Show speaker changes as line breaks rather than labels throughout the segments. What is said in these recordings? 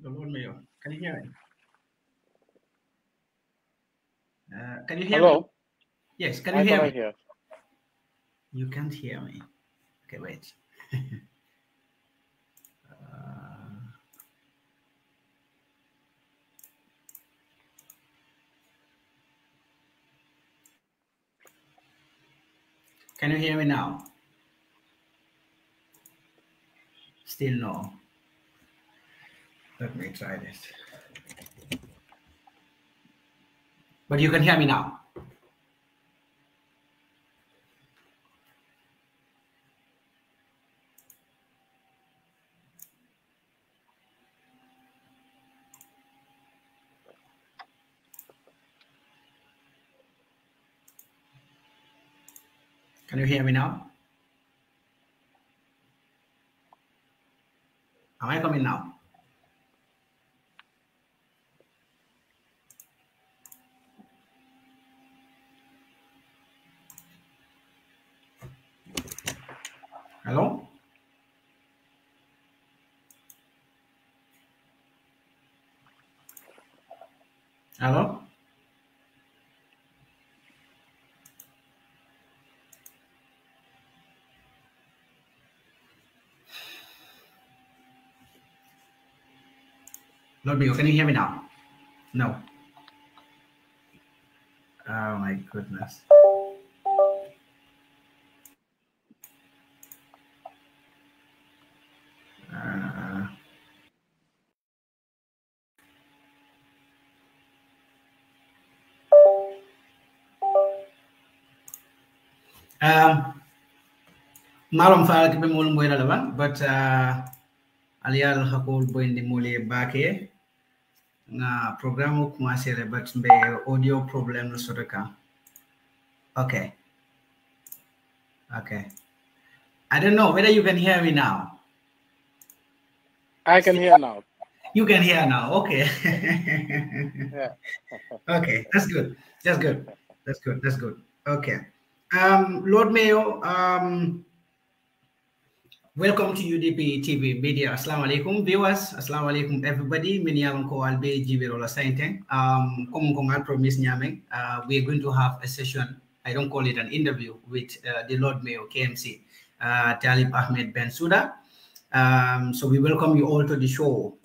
The Lord Mayor. Can you hear me? Can you hear
Hello?
me? Yes, can
I
you hear me?
cannot hear.
You can't hear me. Okay, wait. Can you hear me now? Still no. Let me try this. But you can hear me now. Can you hear me now? Am I coming now? Hello? Hello? Lord Mayor, can you hear me now? No. Oh my goodness. Malum fara ke be molum boy relevant, but alial hakol boy ndi mole bake na programme commencé le but be audio problem no sotaka. Okay. Okay. I don't know whether you can hear me now.
I can hear now.
You can hear now. Okay.
Yeah.
Okay, that's good. That's good. That's good. That's good. Okay. Lord Mayor, welcome to UDP TV Media. Assalamu alaikum viewers. Assalamu alaikum everybody. Many ko albe jiberola sainte. Comme promise nyame, we are going to have a session. I don't call it an interview with the Lord Mayor KMC, Talib Ahmed Bensouda. So we welcome you all to the show.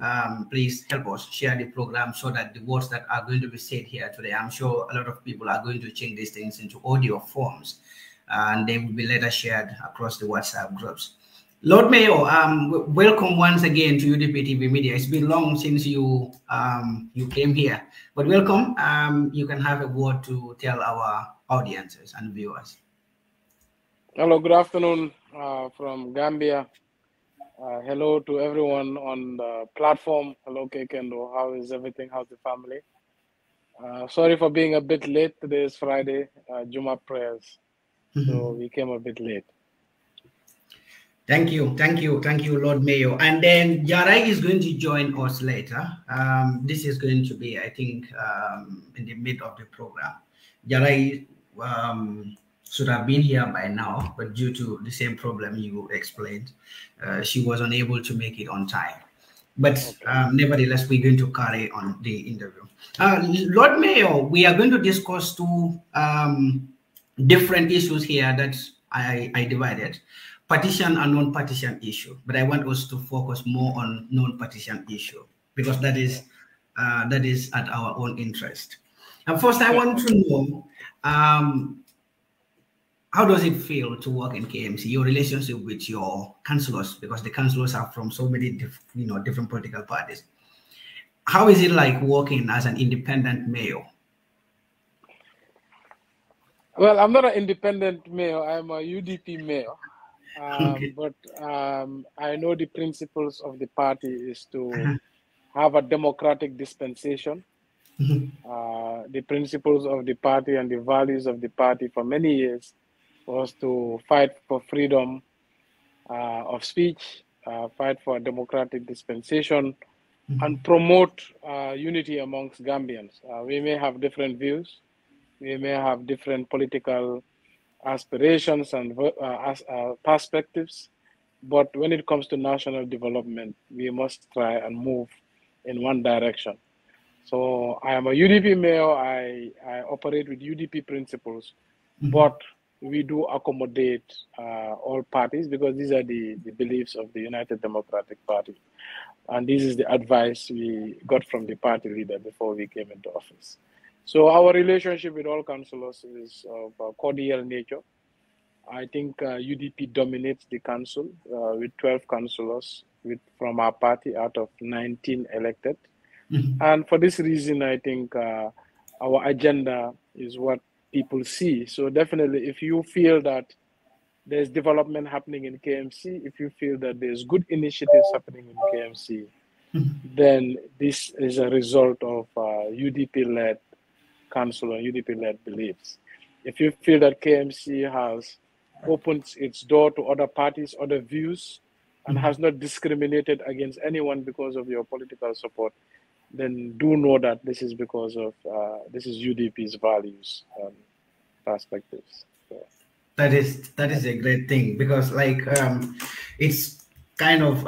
Please help us share the program so that the words that are going to be said here today, I'm sure a lot of people are going to change these things into audio forms, and they will be later shared across the WhatsApp groups. Lord Mayor, welcome once again to UDP TV Media. It's been long since you you came here, but welcome. You can have a word to tell our audiences and viewers.
Hello, good afternoon from Gambia. Hello to everyone on the platform. Hello, Kekendo. How is everything? How's the family? Sorry for being a bit late. Today is Friday, Juma prayers. So we came a bit late.
Thank you, Lord Mayor. And then Jarai is going to join us later. This is going to be, I think, in the mid of the program. Jarai should have been here by now, but due to the same problem you explained, she was unable to make it on time. But nevertheless, we're going to carry on the interview. Lord Mayor, we are going to discuss two different issues here that I divided. Partition and non-partition issue, but I want us to focus more on non-partition issue because that is at our own interest. And first, I want to know how does it feel to work in KMC? Your relationship with your councillors, because the councillors are from so many different political parties. How is it like working as an independent mayor?
Well, I'm not an independent mayor. I'm a UDP mayor. But I know the principles of the party is to have a democratic dispensation. The principles of the party and the values of the party for many years was to fight for freedom of speech, fight for a democratic dispensation, and promote unity amongst Gambians. We may have different views. We may have different political aspirations and perspectives, but when it comes to national development, we must try and move in one direction. So I am a UDP mayor. I operate with UDP principles, but we do accommodate all parties because these are the beliefs of the United Democratic Party. And this is the advice we got from the party leader before we came into office. So our relationship with all councillors is of a cordial nature. I think UDP dominates the council with 12 councillors from our party out of 19 elected. And for this reason, I think our agenda is what people see. So definitely, if you feel that there's development happening in KMC, if you feel that there's good initiatives happening in KMC, then this is a result of UDP-led council and UDP-led beliefs. If you feel that KMC has opened its door to other parties, other views, and has not discriminated against anyone because of your political support, then do know that this is because of this is UDP's values and perspectives. So.
That is a great thing because it's kind of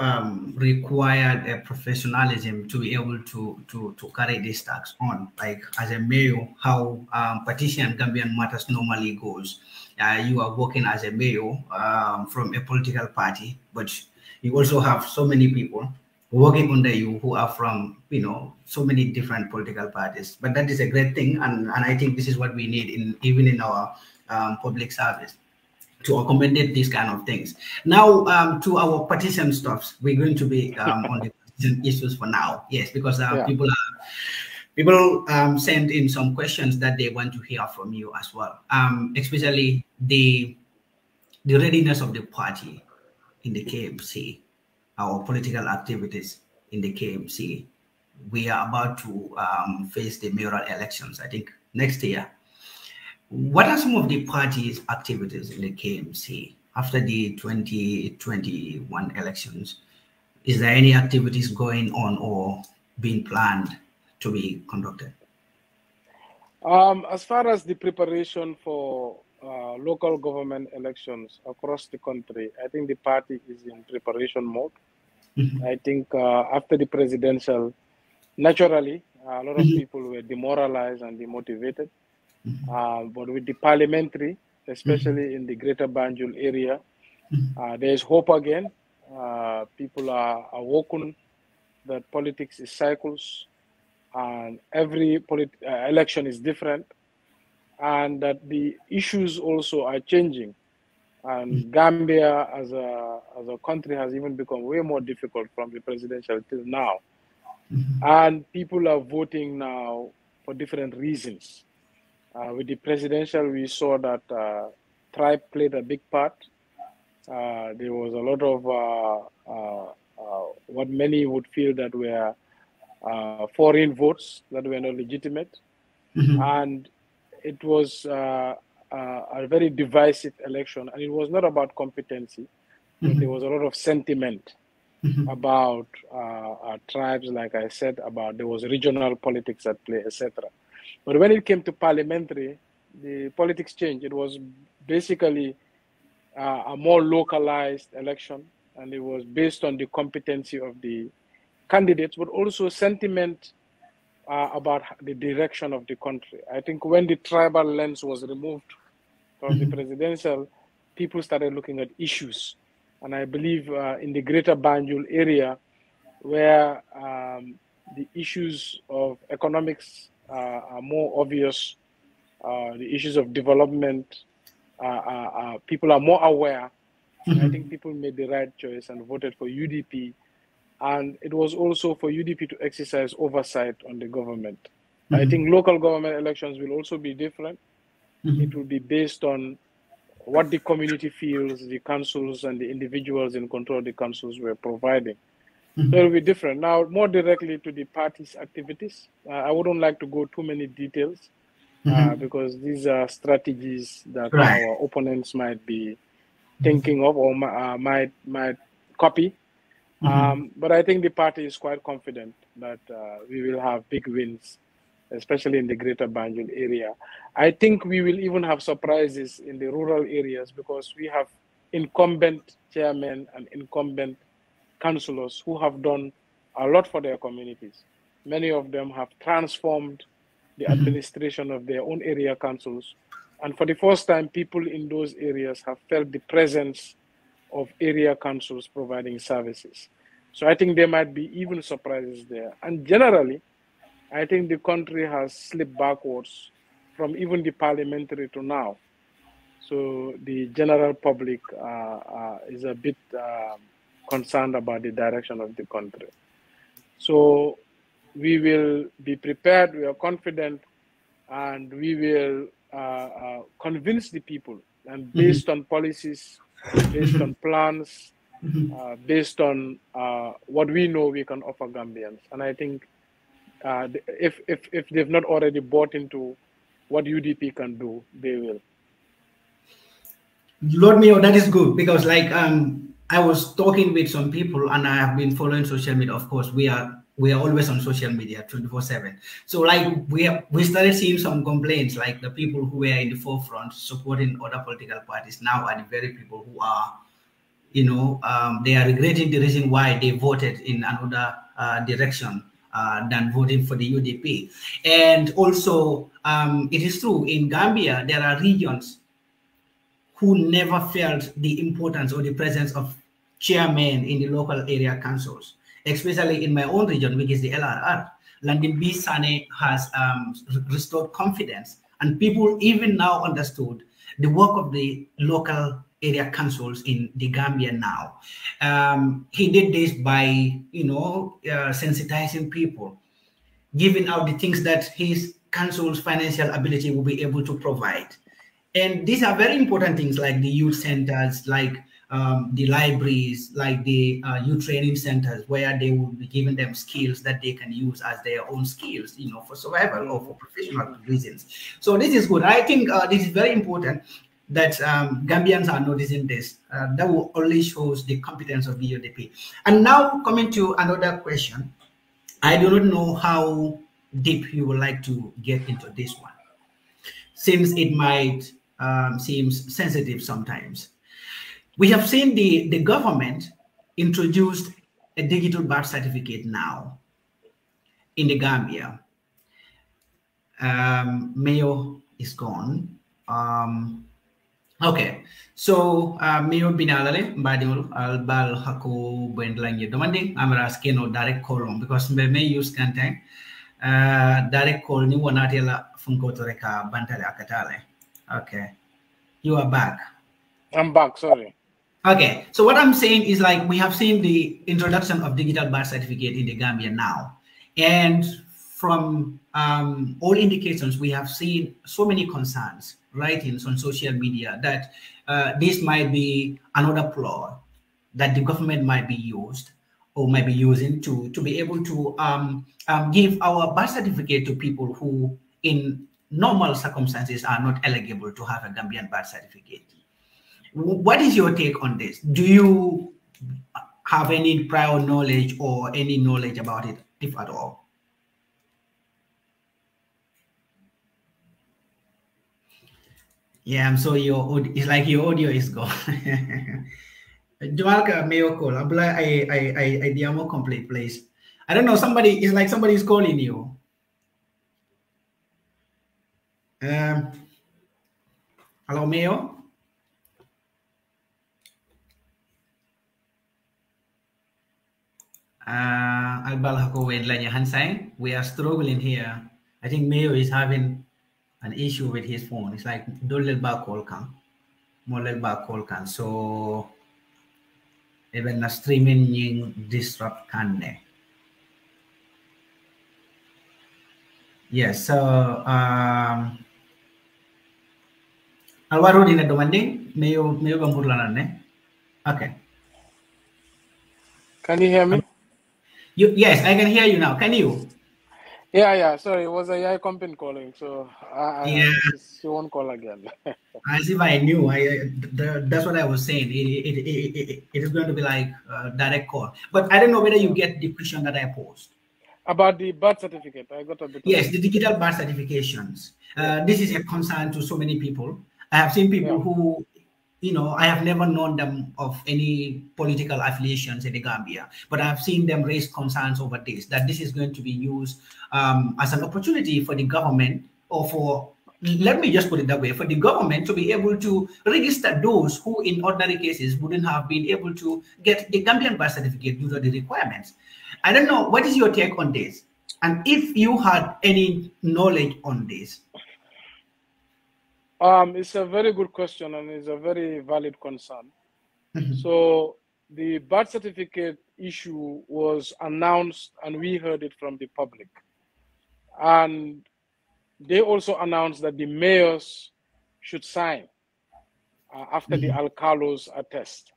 required a professionalism to be able to carry these tasks on. Like as a mayor, how petition Gambian matters normally goes. You are working as a mayor from a political party, but you also have so many people working under you who are from, so many different political parties. But that is a great thing, and I think this is what we need even in our public service, to accommodate these kind of things. Now, to our petition stuffs, we're going to be on the petition issues for now. Yes, because people send in some questions that they want to hear from you as well, especially the readiness of the party in the KMC, our political activities in the KMC. We are about to face the mayoral elections, I think, next year. What are some of the party's activities in the KMC after the 2021 elections? Is there any activities going on or being planned to be conducted?
As far as the preparation for local government elections across the country, I think the party is in preparation mode. I think after the presidential, naturally, a lot of people were demoralized and demotivated. But with the parliamentary, especially in the greater Banjul area, there's hope again. People are awoken that politics is cycles and every election is different, and that the issues also are changing. And Gambia as a country has even become way more difficult from the presidential till now. And people are voting now for different reasons. With the presidential, we saw that tribe played a big part. There was a lot of what many would feel that were foreign votes that were not legitimate. And it was a very divisive election. And it was not about competency, but there was a lot of sentiment about tribes, like I said, there was regional politics at play, etc. But when it came to parliamentary, the politics changed. It was basically a more localized election, and it was based on the competency of the candidates, but also sentiment about the direction of the country. I think when the tribal lens was removed from the presidential, people started looking at issues. And I believe in the greater Banjul area, where the issues of economics are more obvious, the issues of development, people are more aware. I think people made the right choice and voted for UDP. And it was also for UDP to exercise oversight on the government. I think local government elections will also be different. It will be based on what the community feels, the councils and the individuals in control of the councils were providing. So it will be different. Now, more directly to the party's activities, I wouldn't like to go too many details because these are strategies that our opponents might be thinking of or might copy. But I think the party is quite confident that we will have big wins, especially in the greater Banjul area. I think we will even have surprises in the rural areas because we have incumbent chairmen and incumbent councillors who have done a lot for their communities. Many of them have transformed the administration of their own area councils. And for the first time, people in those areas have felt the presence of area councils providing services. So I think there might be even surprises there. And generally, I think the country has slipped backwards from even the parliamentary to now. So the general public is a bit concerned about the direction of the country. So we will be prepared, we are confident, and we will convince the people, and based on policies, based on plans, based on what we know we can offer Gambians. And I think if they've not already bought into what UDP can do, they will.
Lord Mayor, that is good, because like I was talking with some people, and I have been following social media. Of course, we are always on social media 24/7. So like we started seeing some complaints, like the people who were in the forefront supporting other political parties now are the very people who are, you know, they are regretting the reason why they voted in another direction than voting for the UDP. And also, it is true, in Gambia, there are regions who never felt the importance or the presence of chairmen in the local area councils, especially in my own region, which is the LRR. Landin B. Sane has restored confidence, and people even now understood the work of the local area councils in the Gambia now. He did this by, you know, sensitizing people, giving out the things that his council's financial ability will be able to provide. And these are very important things, like the youth centers, like the libraries, like the youth training centers, where they will be giving them skills that they can use as their own skills, you know, for survival or for professional reasons. So this is good. I think this is very important that Gambians are noticing this. That will only shows the competence of the UDP. And now coming to another question, I do not know how deep you would like to get into this one, since it might seem sensitive sometimes. We have seen the government introduced a digital birth certificate now in the Gambia. Mayo is gone. Okay, so Mayo binalale mbadimul albal hako bendlange demanding amra skeno direct call on, because may use content direct call ni wanatela funko toreka bantale akatale. Okay, you are back.
I'm back, sorry.
Okay, so what I'm saying is, like, we have seen the introduction of digital birth certificate in the Gambia now, and from all indications, we have seen so many concerns, writings on social media that this might be another ploy that the government might be used or might be using to be able to give our birth certificate to people who in normal circumstances are not eligible to have a Gambian birth certificate. What is your take on this? Do you have any prior knowledge or any knowledge about it, if at all? Yeah, I'm sorry, it's like your audio is gone. Jamalka Mayo call. I diamo complete, please. I don't know, somebody, it's like somebody is calling you. Hello, Mayo. We are struggling here. I think Mayo is having an issue with his phone. It's like so even the streaming disrupt can. Yes, so Alvaro dina demanding Mayo bamburlanane. Okay.
Can you hear me?
Yes, I can hear you now. Can you?
Yeah. Sorry, it was a AI company calling, so she won't call again.
As if I knew. That's what I was saying. It is going to be like a direct call. But I don't know whether you get the question that I posed.
About the birth certificate, I got a bit.
Yes, the digital birth certifications. This is a concern to so many people. I have seen people who I have never known them of any political affiliations in the Gambia, but I've seen them raise concerns over this, that this is going to be used as an opportunity for the government, or for, let me just put it that way, for the government to be able to register those who in ordinary cases wouldn't have been able to get the Gambian birth certificate due to the requirements. I don't know, what is your take on this? And if you had any knowledge on this?
It's a very good question, and it's a very valid concern. So the birth certificate issue was announced, and we heard it from the public. And they also announced that the mayors should sign after the alcalos attest.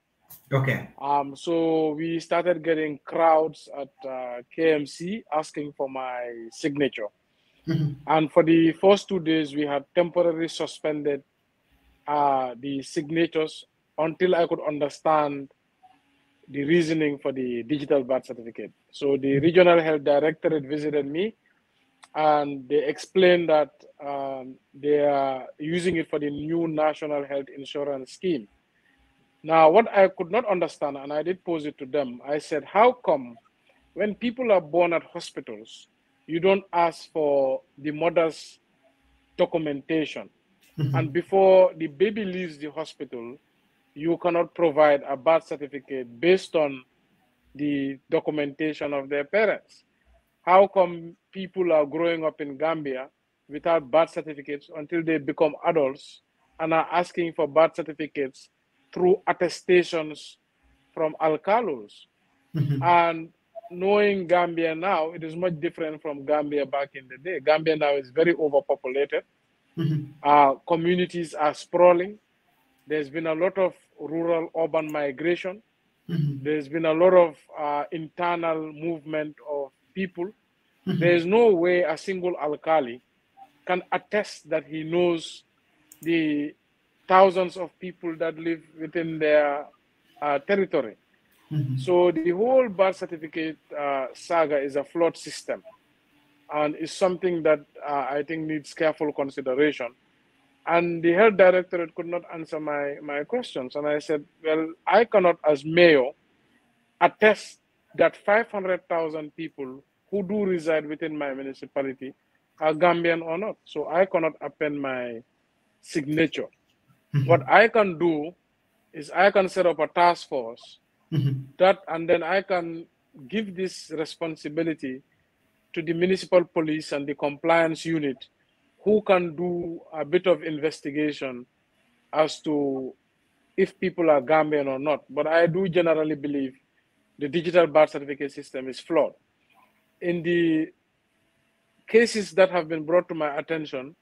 Okay.
So we started getting crowds at KMC asking for my signature. And for the first 2 days, we had temporarily suspended the signatures until I could understand the reasoning for the digital birth certificate. So the regional health directorate visited me, and they explained that they are using it for the new national health insurance scheme. Now, what I could not understand, and I did pose it to them, I said, how come when people are born at hospitals, you don't ask for the mother's documentation? And before the baby leaves the hospital, you cannot provide a birth certificate based on the documentation of their parents. How come people are growing up in Gambia without birth certificates until they become adults and are asking for birth certificates through attestations from alcalos? And knowing Gambia now, it is much different from Gambia back in the day. Gambia now is very overpopulated. Communities are sprawling. There's been a lot of rural-urban migration. There's been a lot of internal movement of people. There's no way a single alkali can attest that he knows the thousands of people that live within their territory. So the whole birth certificate saga is a flawed system, and is something that I think needs careful consideration. And the health directorate could not answer my questions. And I said, well, I cannot, as mayor, attest that 500,000 people who do reside within my municipality are Gambian or not. So I cannot append my signature. What I can do is I can set up a task force and then I can give this responsibility to the municipal police and the compliance unit, who can do a bit of investigation as to if people are Gambian or not. But I do generally believe the digital birth certificate system is flawed. In the cases that have been brought to my attention,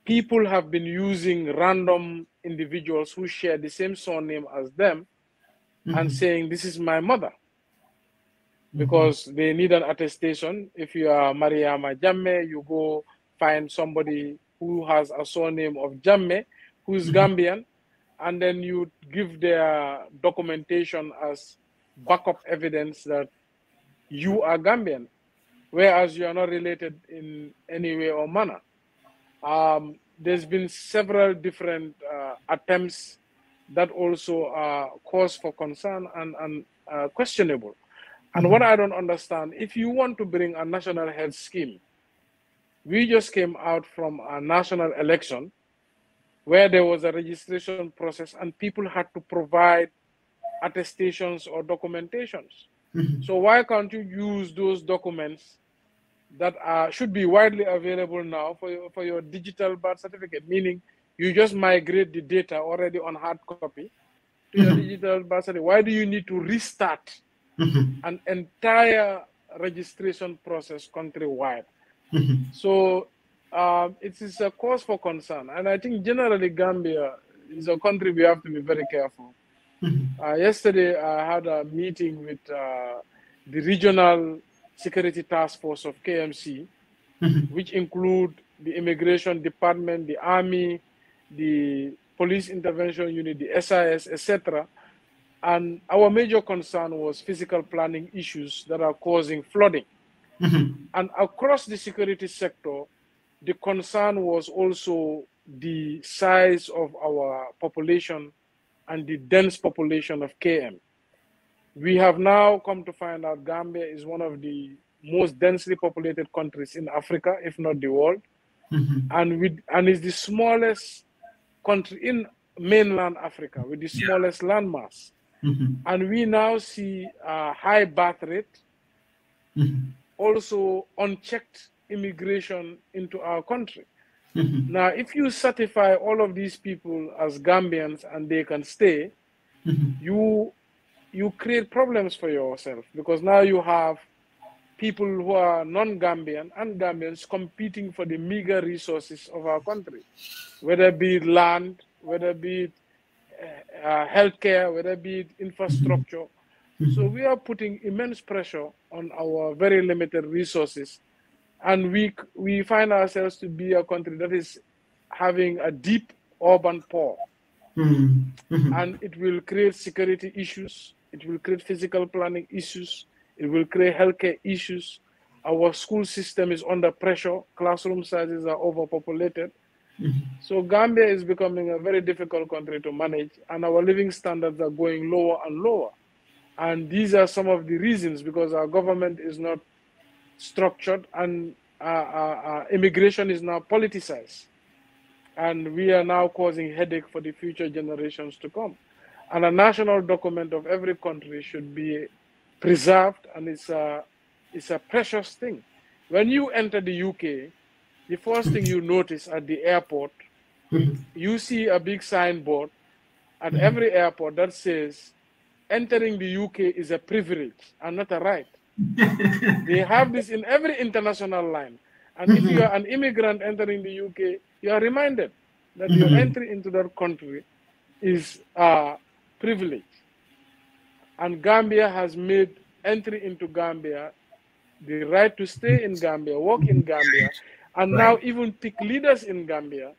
people have been using random individuals who share the same surname as them and saying, this is my mother, because they need an attestation. If you are Mariama Jammeh, you go find somebody who has a surname of Jammeh, who is Gambian, and then you give their documentation as backup evidence that you are Gambian, whereas you are not related in any way or manner. There's been several different attempts that also are cause for concern and questionable. And what I don't understand, if you want to bring a national health scheme, we just came out from a national election where there was a registration process and people had to provide attestations or documentations. So why can't you use those documents that should be widely available now for your digital birth certificate, meaning you just migrate the data already on hard copy to your digital birth certificate? Why do you need to restart an entire registration process countrywide? So it is a cause for concern. And I think generally Gambia is a country we have to be very careful. Yesterday, I had a meeting with the regional security task force of KMC, which include the immigration department, the army, the police intervention unit, the SIS, etc. And our major concern was physical planning issues that are causing flooding. And across the security sector, the concern was also the size of our population and the dense population of KM. We have now come to find out Gambia is one of the most densely populated countries in Africa, if not the world, and is the smallest country in mainland Africa with the smallest landmass. And we now see a high birth rate, also unchecked immigration into our country. Now, if you certify all of these people as Gambians and they can stay, you create problems for yourself, because now you have people who are non-Gambian and Gambians competing for the meager resources of our country, whether it be land, whether it be healthcare, whether it be infrastructure. So we are putting immense pressure on our very limited resources, and we find ourselves to be a country that is having a deep urban poor. And it will create security issues, it will create physical planning issues, it will create healthcare issues. Our school system is under pressure, classroom sizes are overpopulated. So Gambia is becoming a very difficult country to manage, and our living standards are going lower and lower. And these are some of the reasons, because our government is not structured, and immigration is now politicized. And we are now causing headache for the future generations to come. And a national document of every country should be preserved, and it's a precious thing. When you enter the UK, the first thing you notice at the airport, you see a big signboard at every airport that says, entering the UK is a privilege and not a right. They have this in every international line. And if you are an immigrant entering the UK, you are reminded that your entry into that country is a privilege. And Gambia has made entry into Gambia, the right to stay in Gambia, work in Gambia, and now even pick leaders in Gambia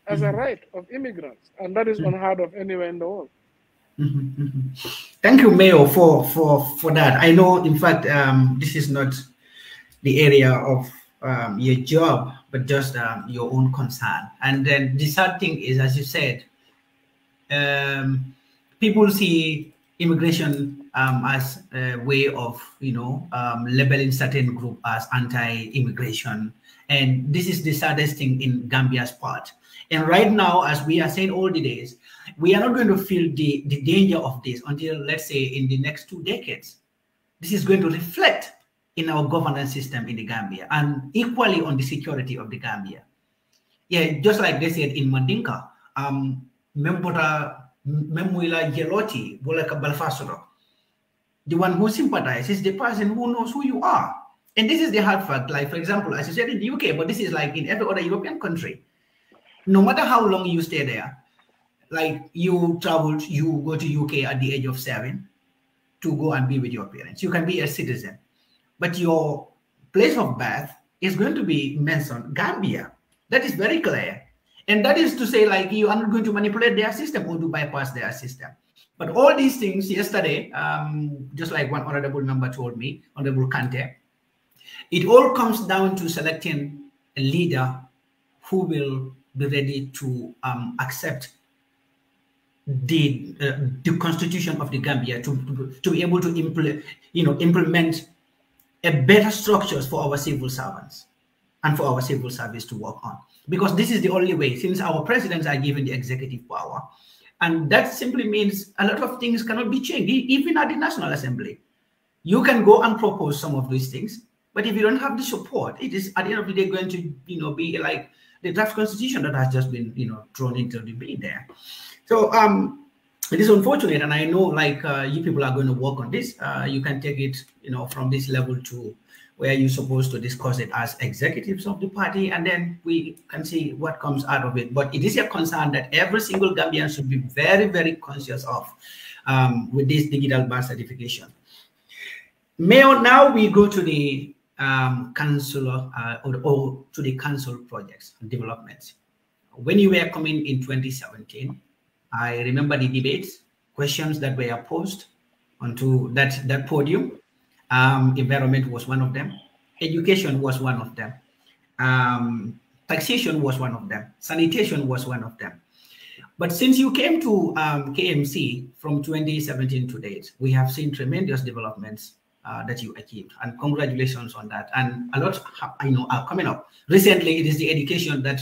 as a right of immigrants. And that is unheard of anywhere in the world.
Thank you, Mayor, for that. I know, in fact, this is not the area of your job, but just your own concern. And then the sad thing is, as you said, people see immigration as a way of, labeling certain group as anti-immigration. And this is the saddest thing in Gambia's part. And right now, as we are saying all the days, we are not going to feel the danger of this until, let's say, in the next 2 decades. This is going to reflect in our governance system in the Gambia, and equally on the security of the Gambia. Yeah, just like they said in Mandinka, the one who sympathizes is the person who knows who you are. And this is the hard fact. Like, for example, as you said in the UK, but this is like in every other European country. No matter how long you stay there, like you traveled, you go to UK at the age of 7 to go and be with your parents. You can be a citizen, but your place of birth is going to be mentioned Gambia. That is very clear. And that is to say, like, you are not going to manipulate their system or to bypass their system. But all these things yesterday, just like one honorable member told me, Honorable Kante, it all comes down to selecting a leader who will be ready to accept the constitution of the Gambia, to be able to implement a better structures for our civil servants and for our civil service to work on. Because this is the only way, since our presidents are given the executive power, and that simply means a lot of things cannot be changed, even at the National Assembly. You can go and propose some of these things, but if you don't have the support, it is at the end of the day going to be like the draft constitution that has just been thrown into the bin there. So it is unfortunate, and I know, like, you people are going to work on this. You can take it from this level to where you're supposed to discuss it as executives of the party, and then we can see what comes out of it. But it is a concern that every single Gambian should be very, very conscious of with this digital birth certification. Mayor, now we go to the council or to the council projects and developments. When you were coming in 2017, I remember the debates, questions that were posed onto that podium. Environment was one of them. Education was one of them. taxation was one of them. Sanitation was one of them. But since you came to KMC from 2017 to date, we have seen tremendous developments that you achieved, and congratulations on that. And a lot, are coming up. Recently, it is the education that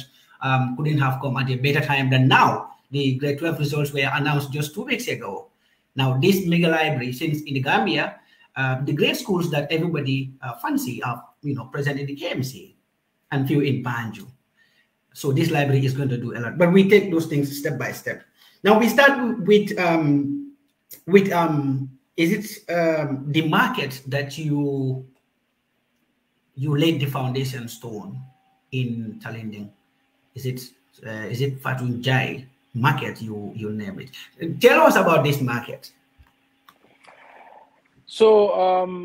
couldn't have come at a better time than now. The grade 12 results were announced just 2 weeks ago. Now, this mega library, since in the Gambia, the great schools that everybody fancy are, present in the KMC and few in Banjul. So this library is going to do a lot, but we take those things step by step. Now we start with is it the market that you laid the foundation stone in Talinding? Is it 𝒂𝒄𝒄𝒏𝒏 market you name it? Tell us about this market.
So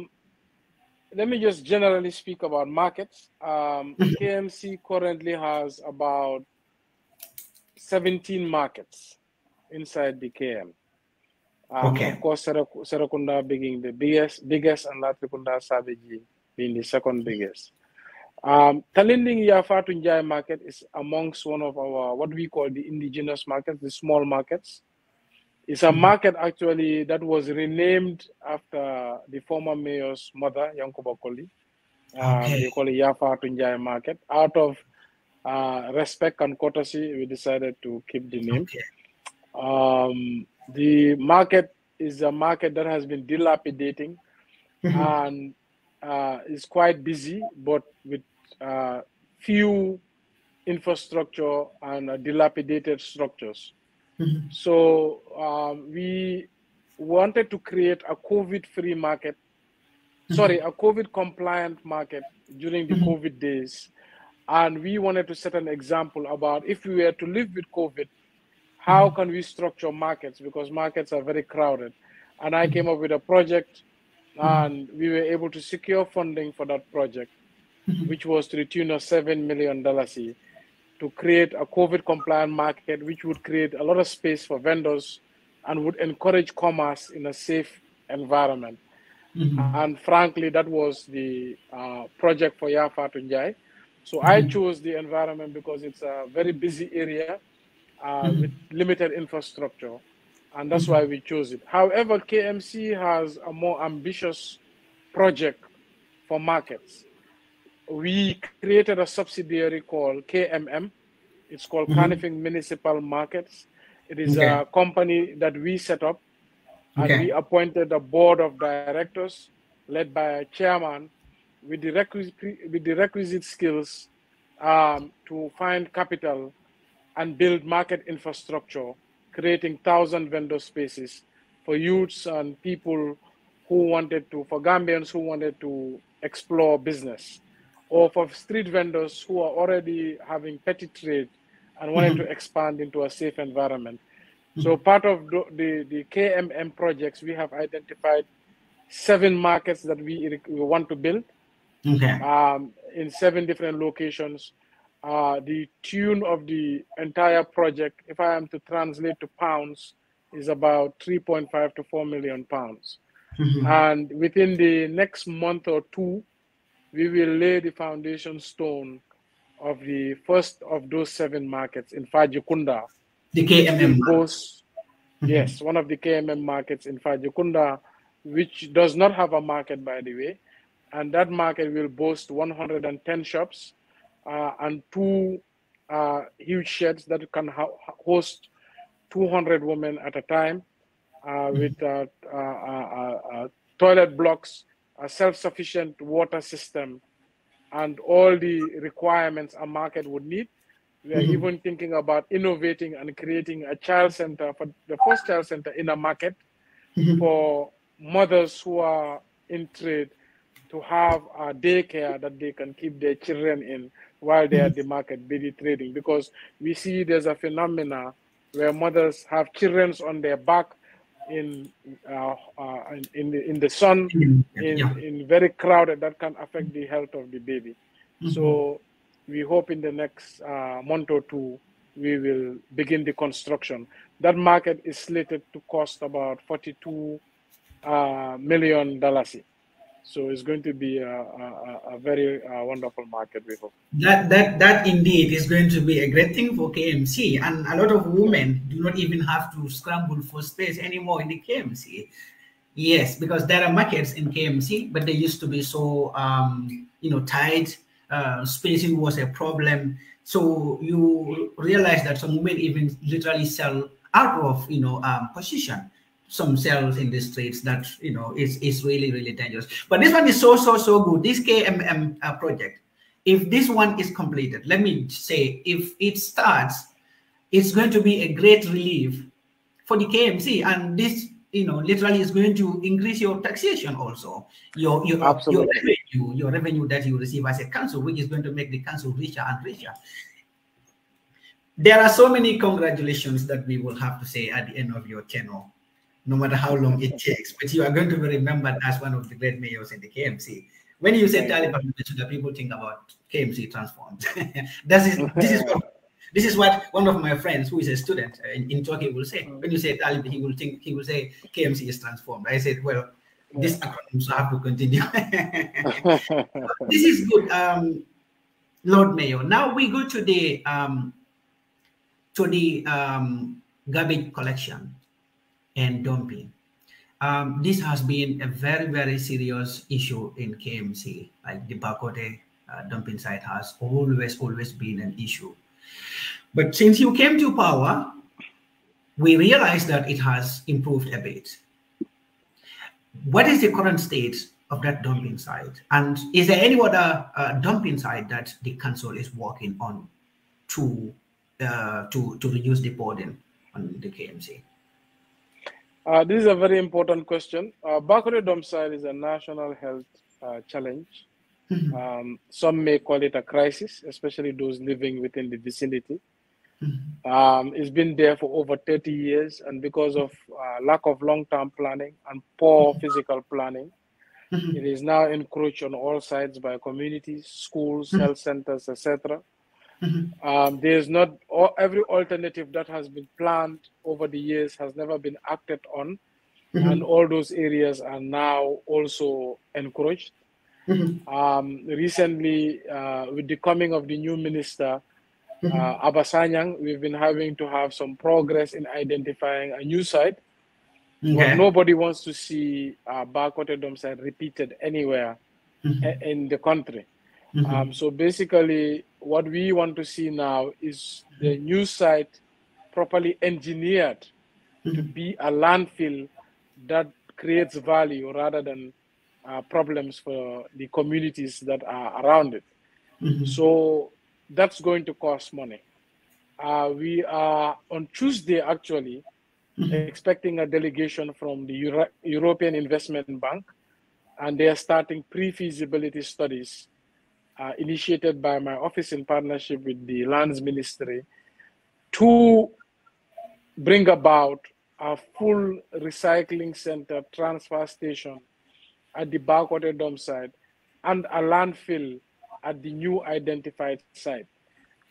let me just generally speak about markets. KMC currently has about 17 markets inside the KM.
Okay.
Of course, Serekunda being the biggest, and 𝒂𝒄𝒄𝒏𝒏𝒆𝒍 being the second biggest. Talinding 𝒂𝒂𝒄𝒄𝒏 market is amongst one of our, what we call the indigenous markets, the small markets. It's a market actually that was renamed after the former mayor's mother, Yankuba Koli. They call it 𝒂𝒂𝒄𝒄𝒏𝒏 market. Out of respect and courtesy, we decided to keep the name. Okay. The market is a market that has been dilapidating and is quite busy, but with few infrastructure and dilapidated structures. So we wanted to create a COVID-free market, a COVID-compliant market during the COVID days. And we wanted to set an example about if we were to live with COVID, how can we structure markets? Because markets are very crowded. And I came up with a project, and we were able to secure funding for that project, which was to the tune of $7 million to create a COVID-compliant market, which would create a lot of space for vendors and would encourage commerce in a safe environment. And frankly, that was the project for 𝒂𝒂𝒄𝒄𝒏𝒏. So I chose the environment because it's a very busy area with limited infrastructure, and that's why we chose it. However, KMC has a more ambitious project for markets. We created a subsidiary called KMM. It's called Kanifing Municipal Markets. It is a company that we set up, and we appointed a board of directors led by a chairman with the requisite skills to find capital and build market infrastructure, creating 1,000 vendor spaces for youths and people who wanted to, for Gambians who wanted to explore business, or for street vendors who are already having petty trade and wanted to expand into a safe environment. So part of the KMM projects, we have identified 7 markets that we want to build in 7 different locations. The tune of the entire project, if I am to translate to pounds, is about 3.5 to 4 million pounds. And within the next month or 2, we will lay the foundation stone of the first of those 7 markets in Fajikunda.
The KMM.
Yes, one of the KMM markets in Fajikunda, which does not have a market, by the way. And that market will boast 110 shops and 2 huge sheds that can host 200 women at a time with toilet blocks, a self-sufficient water system, and all the requirements a market would need. We are even thinking about innovating and creating a child center, for the first child center in a market for mothers who are in trade to have a daycare that they can keep their children in while they are at the market busy trading. Because we see there's a phenomena where mothers have children on their back in the sun, in very crowded, that can affect the health of the baby. So we hope in the next month or 2, we will begin the construction. That market is slated to cost about $42 million. So it's going to be a very wonderful market, we hope.
That indeed is going to be a great thing for KMC, and a lot of women do not even have to scramble for space anymore in the KMC. Yes, because there are markets in KMC, but they used to be so tight. Spacing was a problem. So you realize that some women even literally sell out of position. Some cells in the streets that is really, really dangerous. But this one is so good. This KMM project, if this one is completed, let me say, if it starts, it's going to be a great relief for the KMC, and this literally is going to increase your taxation also, your revenue that you receive as a council, which is going to make the council richer and richer. There are so many congratulations that we will have to say at the end of your tenure, no matter how long it takes, but you are going to be remembered as one of the great mayors in the KMC. When you say Talib, the people think about KMC transformed. This is what one of my friends who is a student in Turkey will say. When you say Talib, he will say KMC is transformed. I said, well, this acronyms have to continue. This is good, Lord Mayor. Now we go to the garbage collection and dumping. This has been a very, very serious issue in KMC. Like the 𝒂𝒂𝒏 dumping site has always been an issue. But since you came to power, we realized that it has improved a bit. What is the current state of that dumping site? And is there any other dumping site that the council is working on to reduce the burden on the KMC?
This is a very important question. 𝒂𝒂𝒏 dump site is a national health challenge. Some may call it a crisis, especially those living within the vicinity. It's been there for over 30 years, and because of lack of long-term planning and poor physical planning, it is now encroached on all sides by communities, schools, health centers, etc. There's not every alternative that has been planned over the years has never been acted on, and all those areas are now also encroached. Recently, with the coming of the new minister, Abasanyang, we've been having to have some progress in identifying a new site. But nobody wants to see 𝒂𝒂𝒏 dump site repeated anywhere in the country. So basically, what we want to see now is the new site properly engineered to be a landfill that creates value rather than problems for the communities that are around it. So that's going to cost money. We are on Tuesday actually expecting a delegation from the European Investment Bank, and they are starting pre-feasibility studies initiated by my office in partnership with the Lands Ministry to bring about a full recycling center transfer station at the 𝒂𝒂𝒏 dump site and a landfill at the new identified site.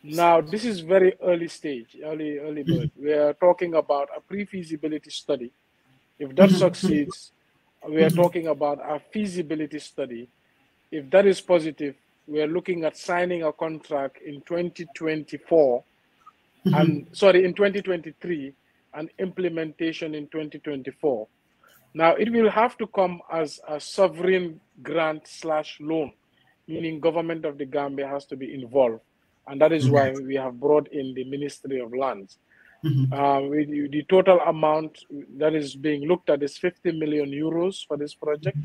Now, this is very early stage, early bird. We are talking about a pre-feasibility study. If that succeeds, we are talking about a feasibility study. If that is positive, we are looking at signing a contract in 2024, and sorry, in 2023, and implementation in 2024. Now, it will have to come as a sovereign grant/loan, meaning government of the Gambia has to be involved. And that is why we have brought in the Ministry of Lands. The total amount that is being looked at is 50 million euros for this project.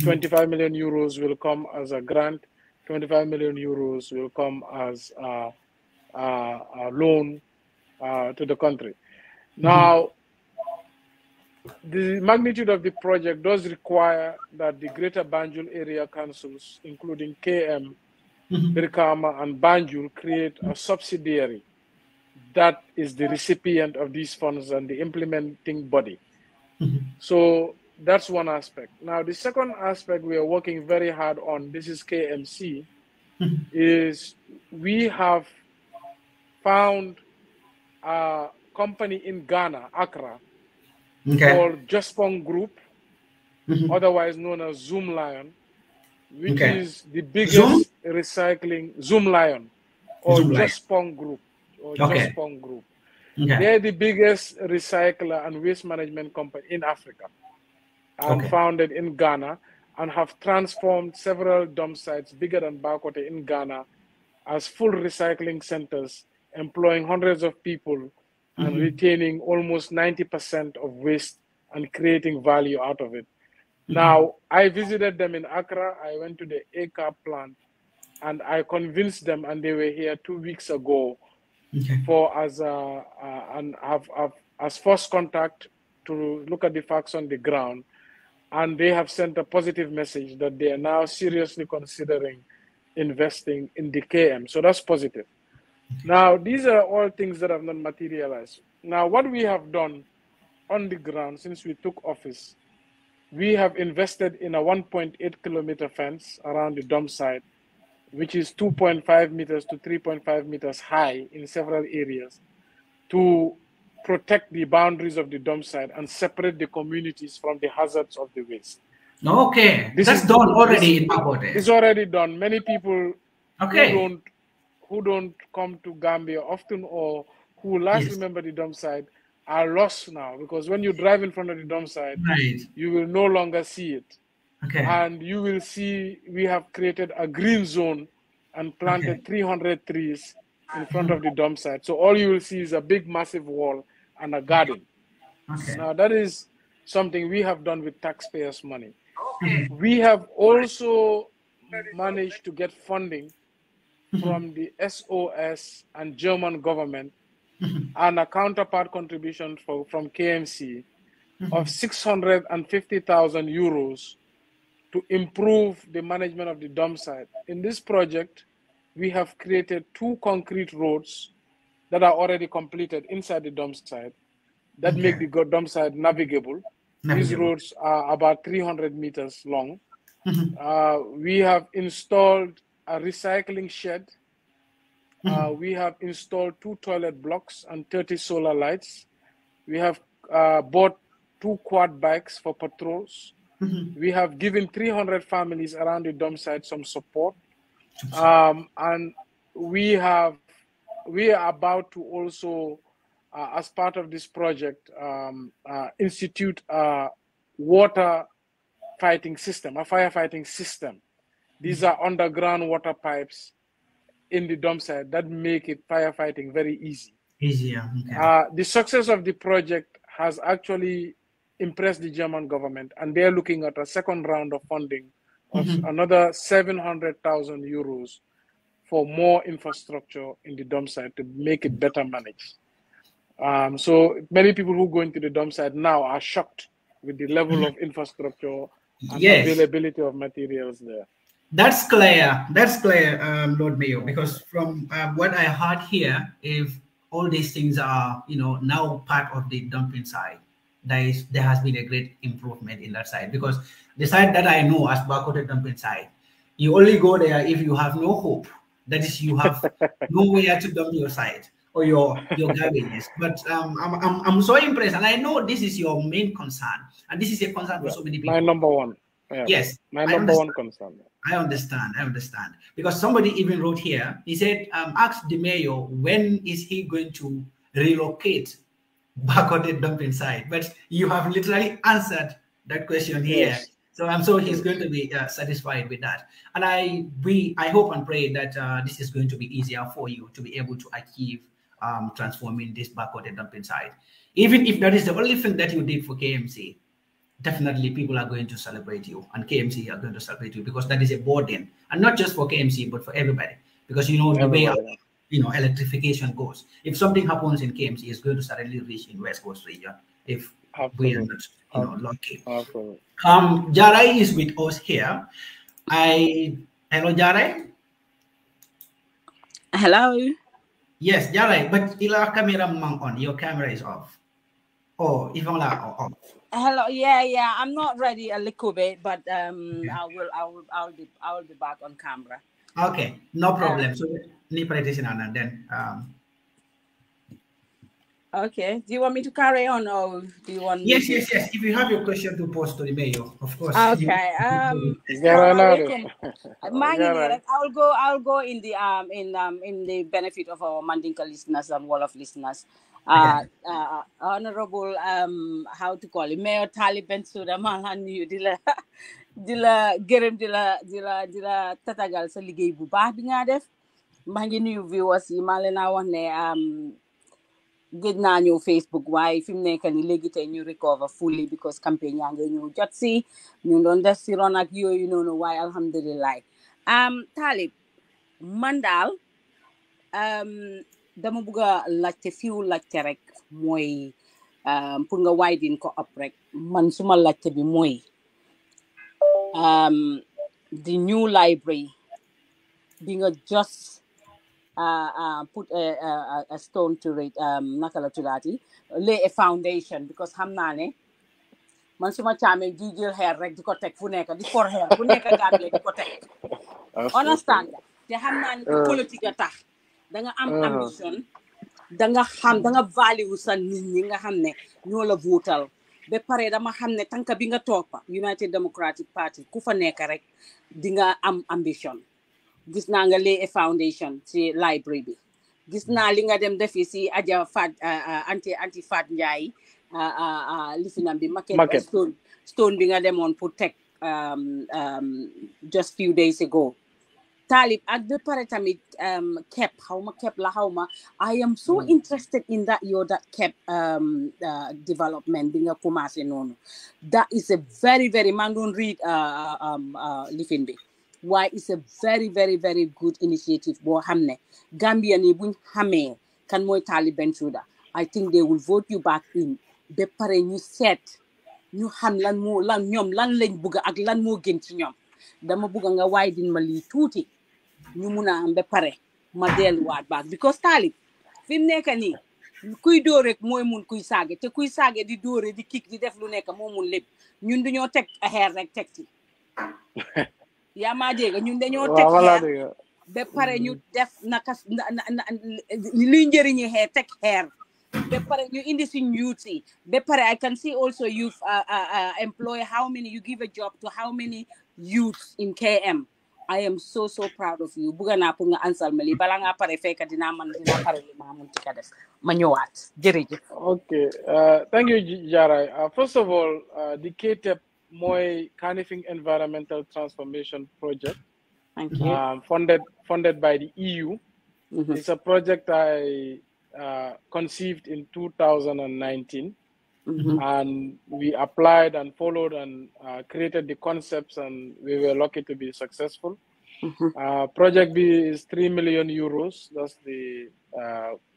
25 million euros will come as a grant. 25 million euros will come as a loan to the country. Now, the magnitude of the project does require that the Greater Banjul area councils, including KM, Brikama, and Banjul, create a subsidiary that is the recipient of these funds and the implementing body. So that's one aspect. Now, the second aspect we are working very hard on, this is KMC, is we have found a company in Ghana, Accra, called Just Pong Group, otherwise known as Zoom Lion, which is the biggest recycling Zoom Lion or Jospong Group Jospong Group. They're the biggest recycler and waste management company in Africa, and founded in Ghana, and have transformed several dump sites bigger than 𝒂𝒂𝒃 in Ghana as full recycling centers, employing hundreds of people and retaining almost 90% of waste and creating value out of it. Now, I visited them in Accra. I went to the ACAP plant, and I convinced them, and they were here 2 weeks ago for as first contact to look at the facts on the ground. And they have sent a positive message that they are now seriously considering investing in the KM. So that's positive. Now, these are all things that have not materialized. Now, what we have done on the ground since we took office, we have invested in a 1.8-kilometer fence around the dump site, which is 2.5 meters to 3.5 meters high in several areas, to protect the boundaries of the dump site and separate the communities from the hazards of the waste.
Okay, that's done already in 𝒂𝒂𝒃.
It's already done. Many people who don't come to Gambia often, or who last remember the dump site, are lost now, because when you drive in front of the dump site, you will no longer see it. And you will see we have created a green zone and planted 300 trees in front of the dump site. So all you will see is a big, massive wall and a garden. Now, that is something we have done with taxpayers' money. We have also managed to get funding from the SOS and German government and a counterpart contribution from KMC of 650,000 euros to improve the management of the dump site. In this project, we have created 2 concrete roads that are already completed inside the dump site that make the dump site navigable. These roads are about 300 meters long. We have installed a recycling shed. We have installed 2 toilet blocks and 30 solar lights. We have bought 2 quad bikes for patrols. We have given 300 families around the dump site some support. And we are about to also, as part of this project, institute a water fighting system, a firefighting system. These are underground water pipes in the dump site that make it firefighting very easy. The success of the project has actually impressed the German government, and they're looking at a second round of funding of another 700,000 euros for more infrastructure in the dump site to make it better managed. So many people who go into the dump site now are shocked with the level of infrastructure and availability of materials there.
That's clear. That's clear, Lord Mayor, because from what I heard here, if all these things are, now part of the dumping site, there has been a great improvement in that side. Because the site that I know as 𝒂𝒂𝒃 dumping site, you only go there if you have no hope. That is, you have nowhere to dump your site or your garbages. But I'm so impressed, and I know this is your main concern, and this is a concern for so many people.
My number one.
Yes,
my number one concern.
I understand. Because somebody even wrote here, he said, ask the mayor, when is he going to relocate 𝒂𝒂𝒃 dumping site? But you have literally answered that question here. So I'm sure he's going to be satisfied with that. And I hope and pray that this is going to be easier for you to be able to achieve transforming this 𝒂𝒂𝒃 dumping site. Even if that is the only thing that you did for KMC, definitely people are going to celebrate you, and KMC are going to celebrate you, because that is a burden, and not just for KMC but for everybody, because the way electrification goes, if something happens in KMC, it's going to suddenly reach in West Coast region if we are not lucky. Jarai is with us here. Hello, Jarai.
Hello.
Yes, Jarai, but ila camera on, your camera is off. Oh, if I'm off.
Hello, yeah. I'm not ready a little bit, but I'll be back on camera.
Okay, no problem. So ni practice and then
Okay. Do you want me to carry on, or do you want
Yes,
me to?
yes, yes. If you have your question to post to the mayor, of course.
Okay.
Garanado.
Assalamualaikum. I'll go in the benefit of our Mandinka listeners and Wolof listeners. Honorable how to call it, Mayor Talib Bensouda Malan nuyu di la gërëm di la tatagal sa liggéey bu baax bi nga def. Maa ngi nuyu viewers yi maa leen a wax ne gëj naa ñëw Facebook waaye fi mu nekk ni léegi tey ñu recover fully because campagne yaa ngi ñëw jot si ñu doon def si ron ak yooyu noonu waaye alhamdulilah Talib man daal dama bugg a laajte fiw laajte rek mooy pour nga widen ko up rek man suma laajte bi mooy the new library bi nga just put a stone to it naka la tuddaati lay a foundation because xam naa ne man suma caamee di jël xeer rek di ko teg fu nekk di for xeer fu nekk Gambia di ko teg understand te xam naa ne politique a tax da nga am ambition da nga value sa nit ñi nga xam ne ñoo la votal ba pare dama xam ne tànk bi nga toppa United Democratic Party ku fa nekk rek di nga am ambition gis naa nga lay a foundation ci library bi gis naa li nga dem defi si aja Fat anti Fat Njaay lifinam bi market stone bi nga demoon pour teg just few days ago Talib ak de pare tamit KEP xawma KEP la xawma I am so interested in that KEP development bi nga commencé noonu that is a very very man doon read lifin bi why it's a very very very good initiative boo xam ne Gambian yi buñ xamee kan mooy Talib Bensouda I think they will vote you back in ba pare ñu seet ñu xam ñoom lan lañ bugga ak lan moo gën ci ñoom dama bugga nga waay din ma lii tuuti ñu mun a am ba pare ma delluwaat baak because Talib fi mu nekk nii kuy dóor rek mooy mun kuy saage te kuy saage di dóore di kik di def lu nekk moo mun lépp ñun duñoo teg xeer rek teg ci yaa maa dégg ñun dañoo teg xeer ba pare ñu def naka luy njëriñi xeer teg xeer ba pare ñu indi suñ youth yi ba pare I can see also you've employ how many you give a job to how many youths in KM I am so proud of you bugga naa pour nga ansal ma lii bala nga pare fekk dinaa pare li maa mun ci ka def ma ñëwaat jërëjëf
okay thank you Jaray first of all the KTEP mooy Kanifing Environmental Transformation Project
thank you
funded by the EU. It's a project I conceived in 2019 and we applied and followed and created the concepts and we were lucky to be successful. Project B is 3 million euros, that's the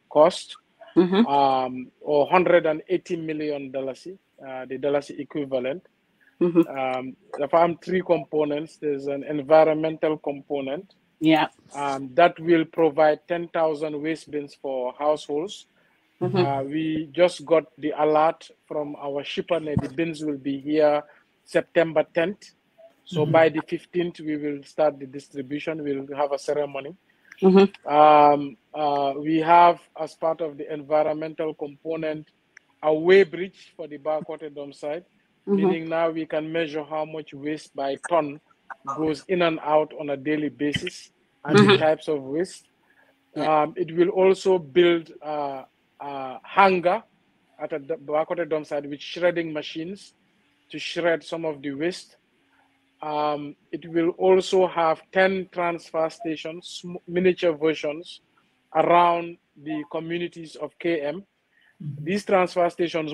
cost, or $180 million, the Dalasi equivalent. There are three components. There's an environmental component.
Yeah.
That will provide 10,000 waste bins for households. We just got the alert from our shipper. The bins will be here September 10th. So by the 15th, we will start the distribution. We'll have a ceremony. We have, as part of the environmental component, a weigh bridge for the 𝒂𝒄𝒄𝒏 dump site. Meaning now we can measure how much waste by ton goes in and out on a daily basis and the types of waste. It will also build a hangar at the 𝒂𝒄𝒄𝒏 dump site with shredding machines to shred some of the waste. It will also have 10 transfer stations, miniature versions, around the communities of KM. These transfer stations,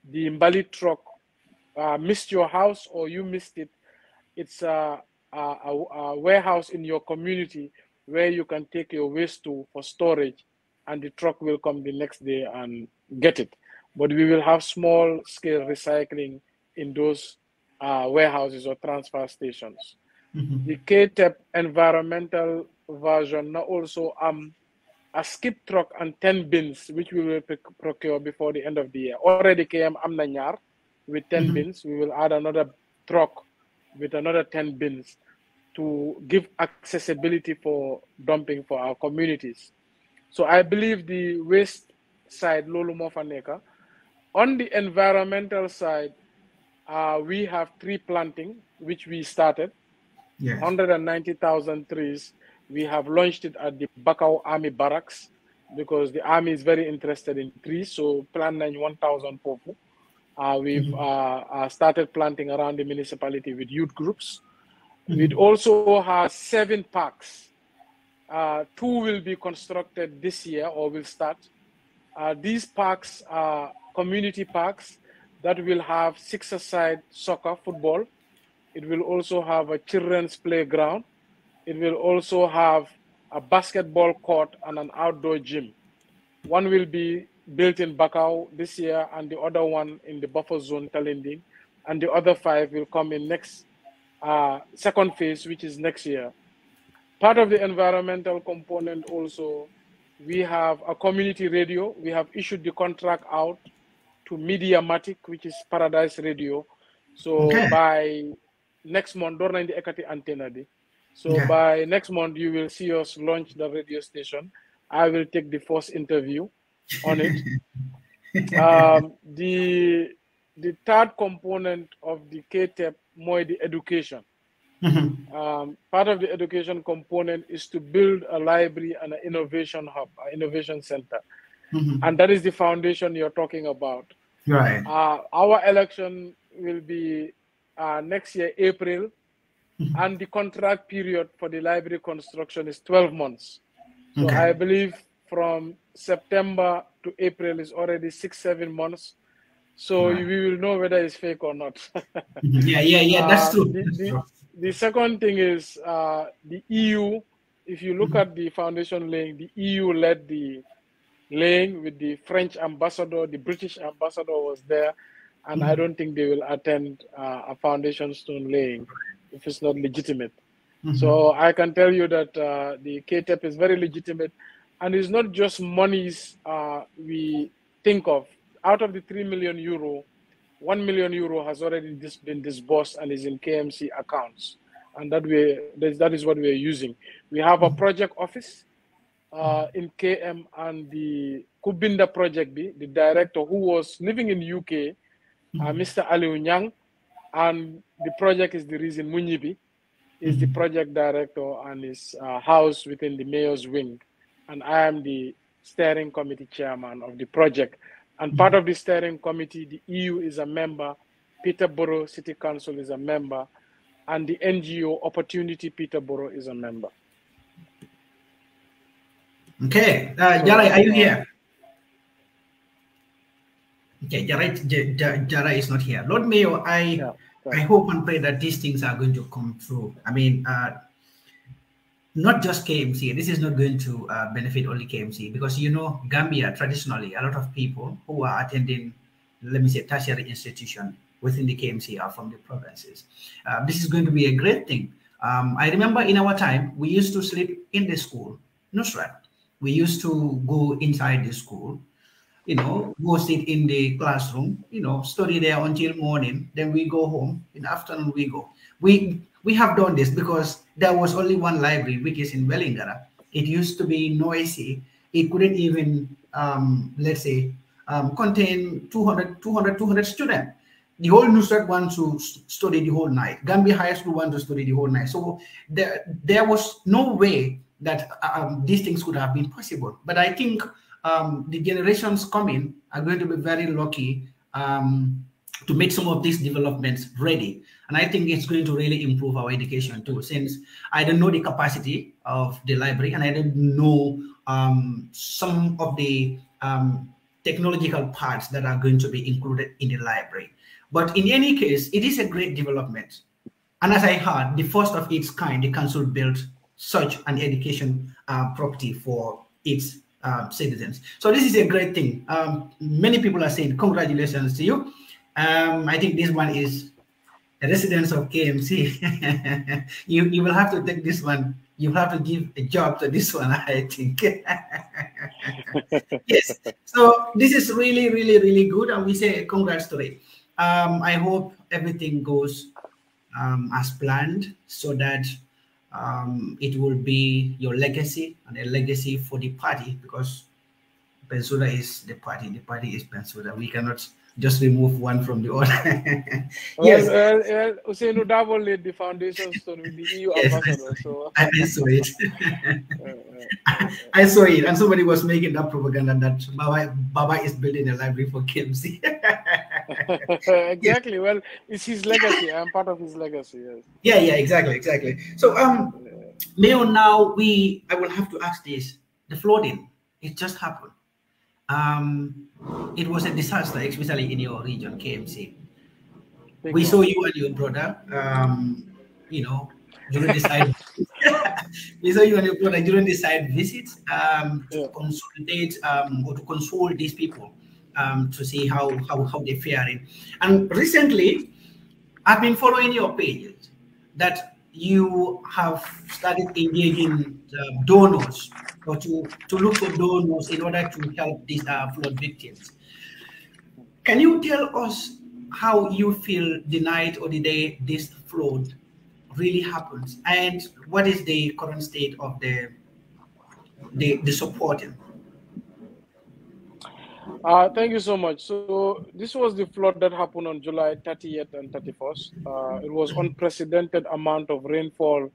the Mbali truck missed your house or you missed it, it's a warehouse in your community where you can take your waste to for storage and the truck will come the next day and get it. But we will have small scale recycling in those warehouses or transfer stations. The KTEP environmental version now also a skip truck and 10 bins, which we will procure before the end of the year. Already KM Amnanyar with 10 bins. We will add another truck with another 10 bins to give accessibility for dumping for our communities. So I believe the waste side, lolu mo fa neka. On the environmental side, we have tree planting, which we started.
Yes.
190,000 trees. We have launched it at the Bakau Army Barracks because the Army is very interested in trees. So plant 1,000 popu. We've started planting around the municipality with youth groups. We'd also have 7 parks. 2 will be constructed this year or will start. These parks are community parks that will have 6-a-side soccer, football. It will also have a children's playground. It will also have a basketball court and an outdoor gym. One will be built in Bakau this year and the other one in the buffer zone, Talinding. And the other 5 will come in next, second phase, which is next year. Part of the environmental component also, we have a community radio. We have issued the contract out to 𝒕𝒉𝒊𝒔, which is Paradise Radio. So by next month, the Ekati antenna. So by next month, you will see us launch the radio station. I will take the first interview on it. The third component of the KTEP, more the education. Part of the education component is to build a library and an innovation hub, an innovation center. And that is the foundation you're talking about.
Right.
Our election will be next year, April, and the contract period for the library construction is 12 months. So I believe from September to April is already 6-7 months. So we will know whether it's fake or not.
That's true.
The second thing is the EU. If you look at the foundation laying, the EU led the laying with the French ambassador. The British ambassador was there, and I don't think they will attend a foundation stone laying if it's not legitimate. So I can tell you that the KTEP is very legitimate, and it's not just monies we think of. Out of the 3 million euro, 1 million euro has already been disbursed and is in KMC accounts, and that is what we are using. We have a project office in KM, and the Kubinda Project B, the director who was living in UK, Mr. Aliou Nyang, and the project is the reason Munyibi is the project director and is housed within the mayor's wing, and I am the steering committee chairman of the project. And part of the steering committee, the EU is a member, Peterborough City Council is a member, and the NGO Opportunity Peterborough is a member.
Okay, Jara, are you here? Okay, Jara is not here. Lord Mayor, I hope and pray that these things are going to come through. I mean, not just KMC. This is not going to benefit only KMC, because, you know, Gambia, traditionally, a lot of people who are attending, let me say, tertiary institution within the KMC are from the provinces. This is going to be a great thing. I remember in our time, we used to sleep in the school, Nusrat. We used to go inside the school, you know, go sit in the classroom, you know, study there until morning. Then we go home. In the afternoon, we go. We have done this because there was only one library, which is in Wellingara. It used to be noisy. It couldn't even, let's say, contain 200 students. The whole Nusrat wants to study the whole night. Gambia High School wants to study the whole night. So there was no way that these things could have been possible. But I think the generations coming are going to be very lucky to make some of these developments ready. And I think it's going to really improve our education too, since I don't know the capacity of the library and I don't know some of the technological parts that are going to be included in the library. But in any case, it is a great development. And as I heard, the first of its kind, the council built such an education property for its citizens. So this is a great thing. Many people are saying congratulations to you. I think this one is a resident of KMC. you will have to take this one. You have to give a job to this one, I think. Yes. So this is really, really, really good. And we say congrats to it. I hope everything goes as planned, so that it will be your legacy and a legacy for the party, because Bensouda is the party is Bensouda. We cannot just remove one from the other. Yes.
Usainu Dabo laid the foundation stone with the EU
Yes,
ambassador. So
I saw it. I saw it, and somebody was making that propaganda that Baba is building a library for KMC.
Exactly. Well, it's his legacy. I'm part of his legacy.
Yeah,
Yes.
exactly. So, Mayor, now I will have to ask this: the flooding, it just happened. It was a disaster, especially in your region, KMC. We saw you and your brother, during the side. We saw you and your brother during the side visits to consolidate or to console these people to see how they're faring. And recently, I've been following your pages that you have started engaging donors, or to look for donors in order to help these flood victims. Can you tell us how you feel the night or the day this flood really happens, and what is the current state of the supporting?
Thank you so much. So this was the flood that happened on July 30th and 31st. It was unprecedented amount of rainfall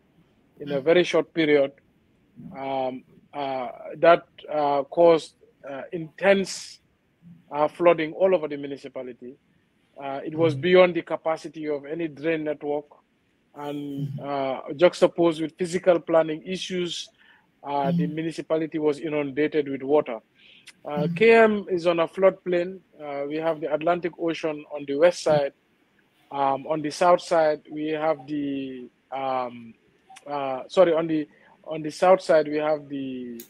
in a very short period that caused intense flooding all over the municipality. It was beyond the capacity of any drain network, and juxtaposed with physical planning issues, the municipality was inundated with water. KM is on a floodplain. We have the Atlantic Ocean on the west side. On the south side, we have the on the south side we have the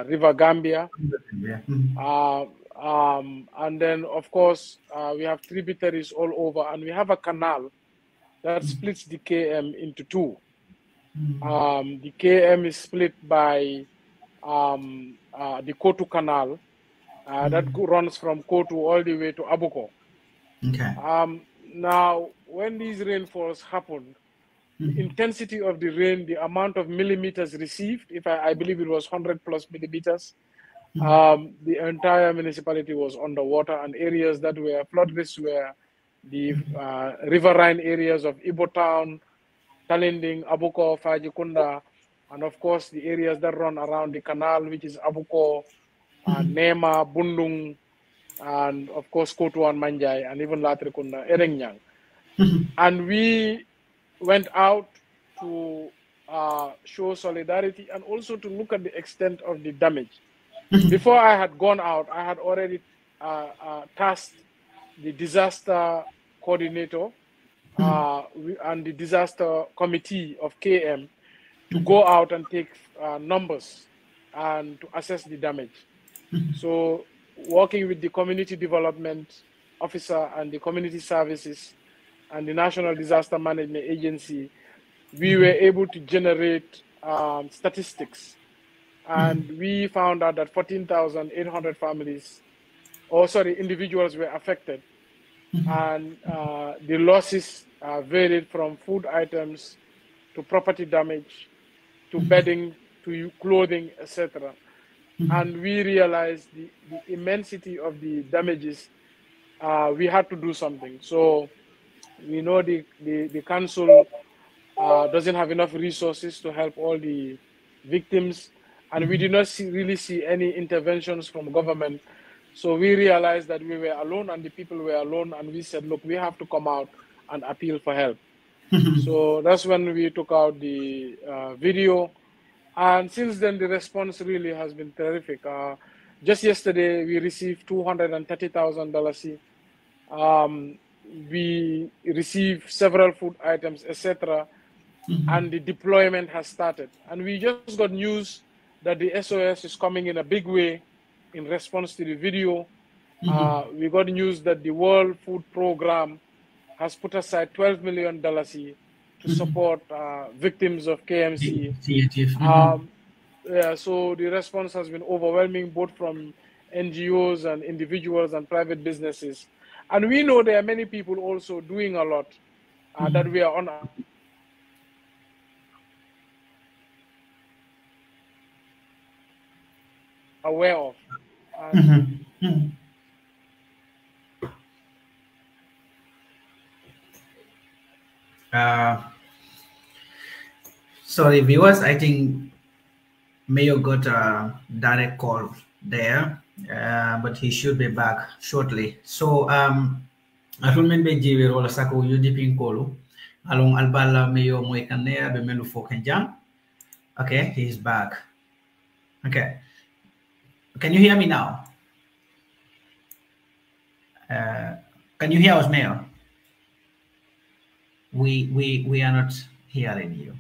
River Gambia. And then, of course, we have tributaries all over, and we have a canal that splits the KM into two. The KM is split by the Kotu Canal that runs from Kotu all the way to Abuko.
Okay.
Now, when these rainfalls happened, the intensity of the rain, the amount of millimeters received, if I believe it was 100+ millimeters, the entire municipality was underwater, and areas that were flood risks were the riverine areas of Ibo Town, Talinding, Abuko, Fajikunda, and of course the areas that run around the canal, which is Abuko, Nema, Bundung, and of course Kotu and Manjai, and even Latrikunda, Erengyang. And we went out to show solidarity and also to look at the extent of the damage. Before I had gone out, I had already tasked the disaster coordinator and the disaster committee of KM to go out and take numbers and to assess the damage. So working with the community development officer and the community services and the National Disaster Management Agency, we were able to generate statistics. And we found out that 14,800 individuals were affected. And the losses varied from food items to property damage, to bedding, to clothing, etc. And we realized the immensity of the damages. We had to do something. So we know the council doesn't have enough resources to help all the victims, and we did not really see any interventions from government. So we realized that we were alone and the people were alone, and we said, look, we have to come out and appeal for help. So that's when we took out the video. And since then, the response really has been terrific. Just yesterday, we received $230,000. We received several food items, etc. And the deployment has started. And we just got news that the SOS is coming in a big way in response to the video. We got news that the World Food Program has put aside $12 million to support victims of KMC. So the response has been overwhelming, both from NGOs and individuals and private businesses. And we know there are many people also doing a lot that we are on. aware of.
Sorry, viewers, I think Mayo got a direct call there, but he should be back shortly. So, I remember Jiwe Rola Sako UDP Nkolu, along Albala Mayo Moikanea, Bemelu Fokenjang. Okay, he's back. Okay. Can you hear me now? Can you hear us, Mayor? We are not hearing you.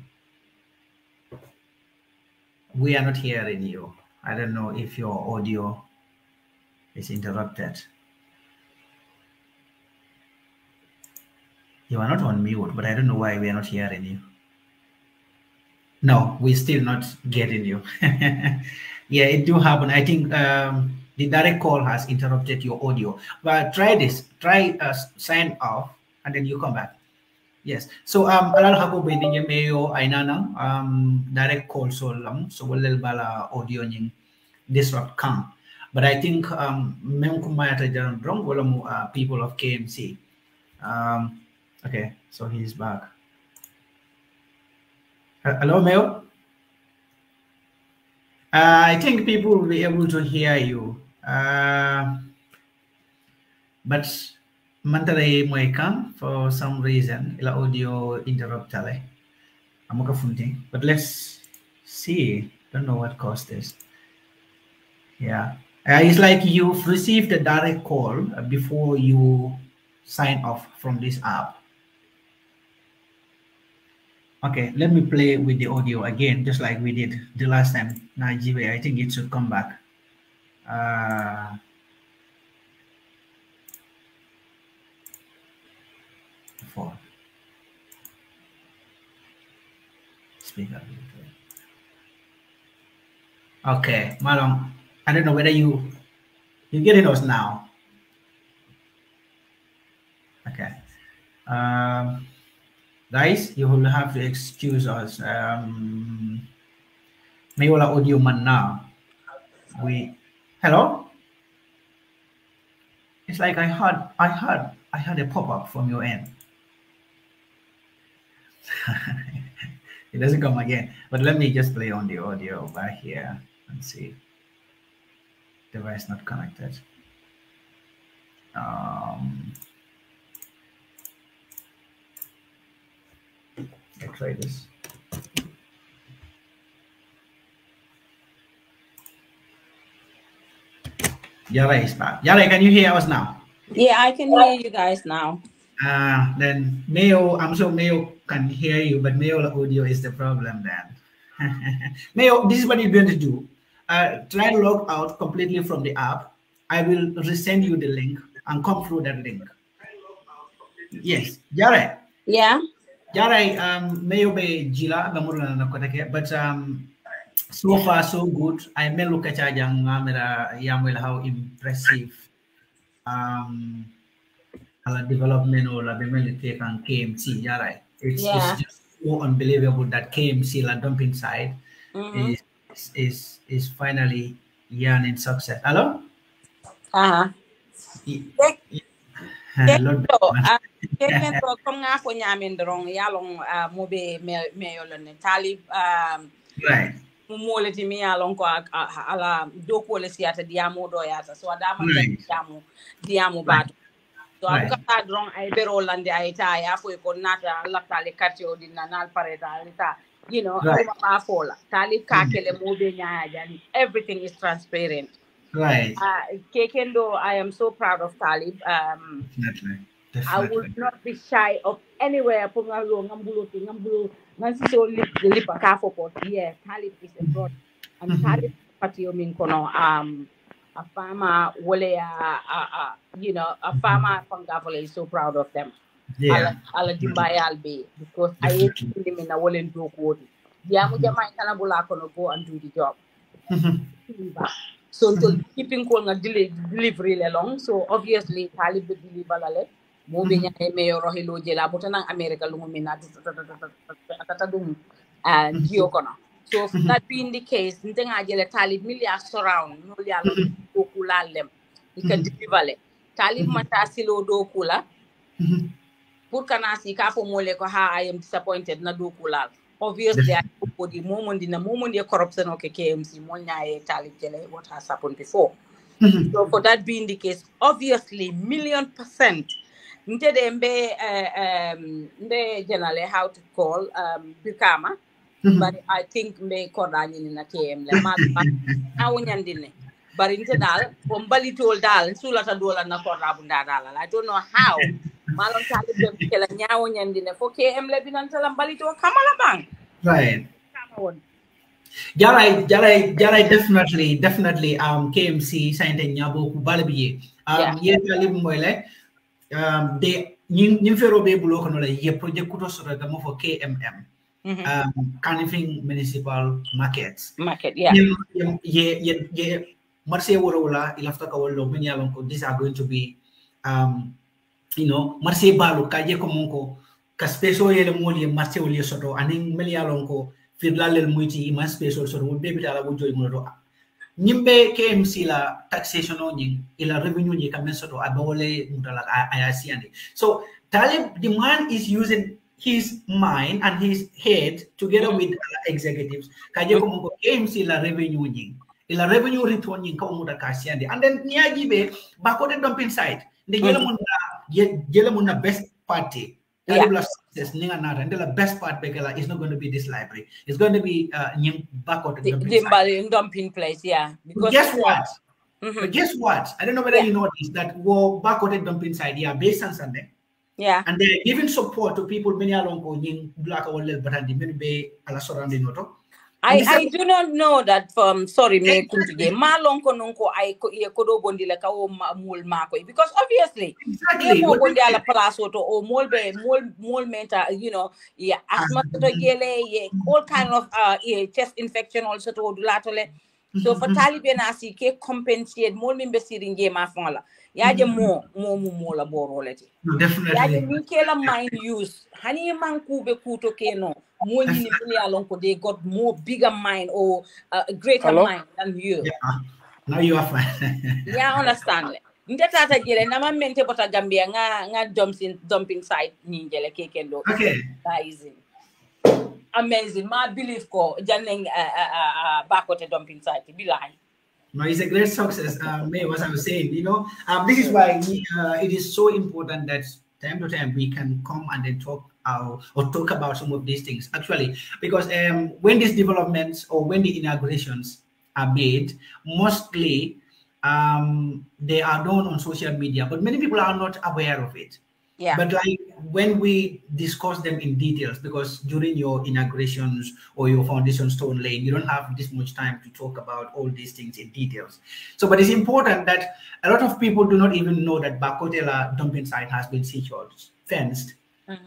We are not hearing you. I don't know if your audio is interrupted. You are not on mute, but I don't know why we are not hearing you. No, we're still not getting you. Yeah, it do happen. I think the direct call has interrupted your audio. But try this. Try sign off, and then you come back. Yes. So alal hako be dinge mayo ainana direct call so long so we'll bala audio nying disrupt come. But I think mem kumayata jaran wrong wala people of KMC. Okay, so he's back. Hello, Mayo. I think people will be able to hear you. But Mantare Moikan, for some reason, ila audio interruptale. But let's see. Don't know what caused this. Yeah. It's like you've received a direct call before you sign off from this app. Okay, let me play with the audio again, just like we did the last time. Najibe, I think it should come back. Before. Speaker. Okay, Malong, I don't know whether you're getting us now. Okay. Guys, you will have to excuse us. Mayola audio man now. Hello? It's like I had a pop-up from your end. It doesn't come again. But let me just play on the audio back here and see. Device not connected. Let's try this. Yara is back. Yara, can you hear us now?
Yeah, I can hear you guys now.
Then Mayo, I'm sure Mayo can hear you, but Mayo audio is the problem then. Mayo, this is what you're going to do. Try to log out completely from the app. I will resend you the link and come through that link. Yes, Yara.
Yeah.
Yara, Mayo be jila gamuruna na kotake, but so far so good. I may look at Yamwell how impressive the development or the military and KMC. Yeah, right. It's just so unbelievable that KMC la dumping side is finally yearning success. Hello?
Comme nga ko ñamen dorong yalong mobe meyolone talib
right
moleti mi yalong ko ala doko le siata diamo do yata so adama diamo batu so abuka dorong ay bero lande ay ta ya fo ko nata latale katio dinanal pareta lita you know ma fola talib ka kele mobe nyaa jani everything is transparent.
Right.
Kekendo, I am so proud of Talib.
Definitely.
I would not be shy of anywhere. Yeah, Talib is a fraud. And Talib a farmer, you know, a farmer from Gavole is so proud of them.
Yeah.
Ala 𝒕𝒉𝒊𝒏 because I hate him in a Wallen do code. Diamuja my Kanabula go and do the job. So to keeping delivery along, so obviously Talib will deliver lale. Moving a mayor or Hilo Jela, but an America Lumina and Giocona. So if that being the case, ntenga jele Talib milliard surround no yalo do kula lem. He can deliver le. Talib mata silo do kula. Pour kanasi ka fo mole ko ha I am disappointed na do kula. Obviously I for the moment in the moment the corruption of KMC mo nyaay Talib jele what has happened before. So for that being the case, obviously, 1,000,000%. Mbe generally how to call Bikama, but I think me Korani in a KM le ma awnyandine. But in dal from Bali to dal sulata dola na korabunda dal. I don't know how. Malon Talib dem kela nyawo nyandine for KM le binantala Bali to Kamala bang.
Right. Jarai definitely KMC sainte nyabo ku balbiye ye Talib moyle de ñim fero be bulo kono la ye project kuto sota gamo for KMM Kanifing municipal market ye marché wala ilafta ka wallo min yalon ko these are going to be marché balu ka je ko monko ka special yele moli marché wali soto aning mel yalon ko firlalel muyti ima special so will be bitala bu joy muno nyimbe KMC la taxation on ila revenue ni kamen soto abawole mutala ayasi ande. So Talib, the man is using his mind and his head together with executives kaje ko mo KMC la revenue ni ila revenue return ni ko muta kasi ande, and then niaji be bakode dumping site de jele mun na best party. And the best part is not going to be this library. It's going to be back out
the dumping place, yeah.
Because guess what? But guess what? I don't know whether you noticed that we're back out dumping side, based on Sunday.
Yeah.
And they're giving support to people many along going black or but and the many bay a la surrounding noto.
I do not know that from sorry me kuntige malonko nonko I kodo bondi la ka o mul mako because obviously mo bondi ala place auto o mol menta asthma to gele all kind of chest infection also to latole so for Talib asi ke compensate mol mimbe siringe ma fonla yaje mo la boroleti
definitely
yaje ni kela mind use hani man kube kuto keno more they got more bigger mind or greater mind than you.
Yeah. Now you are fine.
Yeah, understand. Ndetata jele na mente bota Gambia nga dumping site ninjele kekendo.
Okay.
Amazing. My belief ko janeng bakote dumping site bilai.
No, it's a great success. May what I was saying, this is why it is so important that time to time we can come and then talk about some of these things actually, because when these developments or when the inaugurations are made, mostly they are done on social media, but many people are not aware of it.
Yeah.
But like when we discuss them in details, because during your inaugurations or your foundation stone laying, you don't have this much time to talk about all these things in details. So, but it's important that a lot of people do not even know that Bakotela dumping site has been secured, fenced,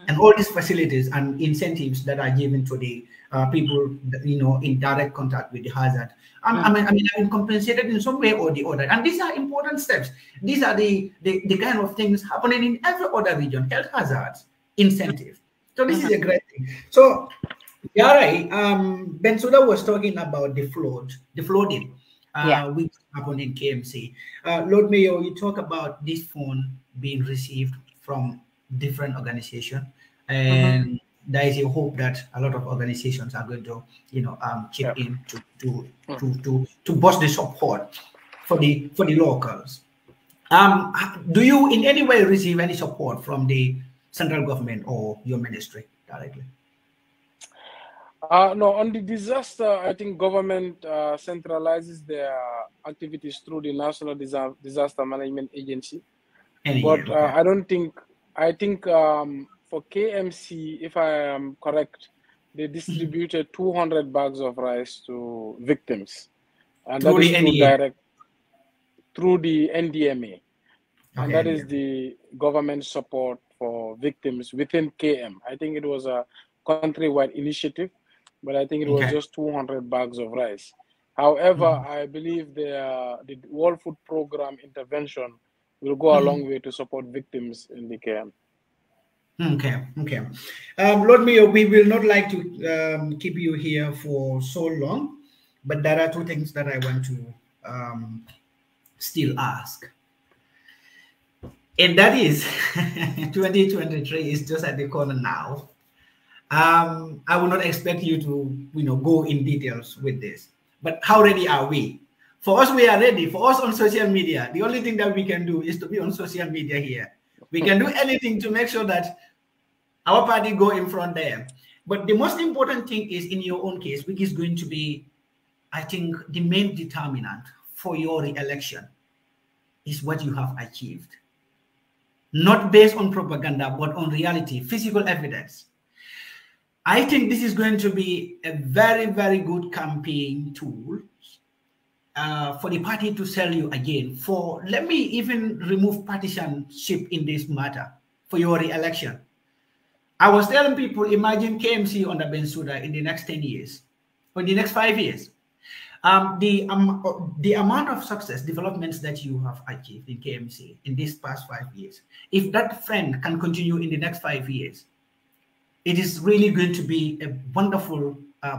and all these facilities and incentives that are given to the people, in direct contact with the hazard. I mean, I've been compensated in some way or the other. And these are important steps. These are the kind of things happening in every other region, health hazards, incentive. So this is a great thing. So, Yarai, Bensouda was talking about the flooding, which happened in KMC. Lord Mayor, you talk about this phone being received from different organizations, and there is a hope that a lot of organizations are going to, chip in to boost the support for the locals. Do you in any way receive any support from the central government or your ministry directly?
No, on the disaster, I think government centralizes their activities through the National Disaster Management Agency. I think for KMC, if I am correct, they distributed 200 bags of rice to victims. And that is through the NDMA. And that is the government support for victims within KM. I think it was a countrywide initiative, but I think it was just 200 bags of rice. However, I believe the World Food Program intervention will go a long way to support victims in the KM.
Okay, okay. Lord Mayor, we will not like to keep you here for so long, but there are two things that I want to still ask. And that is 2023 is just at the corner now. I will not expect you to, go in details with this, but how ready are we? For us, we are ready. For us on social media, the only thing that we can do is to be on social media here. We can do anything to make sure that our party go in front there. But the most important thing is in your own case, which is going to be, I think, the main determinant for your re-election is what you have achieved. Not based on propaganda, but on reality, physical evidence. I think this is going to be a very, very good campaign tool for the party to sell you again. Let me even remove partisanship in this matter for your re-election. I was telling people, imagine KMC under Bensouda in the next 10 years, or in the next 5 years. The amount of success developments that you have achieved in KMC in these past 5 years, if that trend can continue in the next 5 years, it is really going to be a wonderful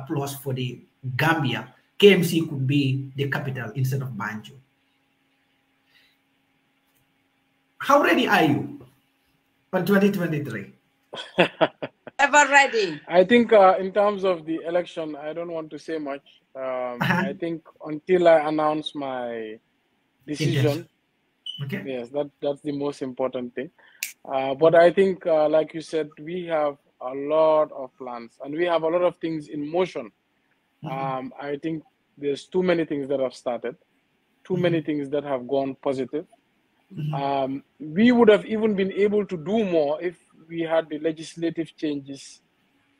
plus for the Gambia. KMC could be the capital instead of Banjul. How ready are you for 2023?
Ever ready?
I think in terms of the election, I don't want to say much. I think until I announce my decision,
okay.
Yes, that's the most important thing. But I think, like you said, we have a lot of plans and we have a lot of things in motion. I think there's too many things that have started, too many things that have gone positive. We would have even been able to do more if we had the legislative changes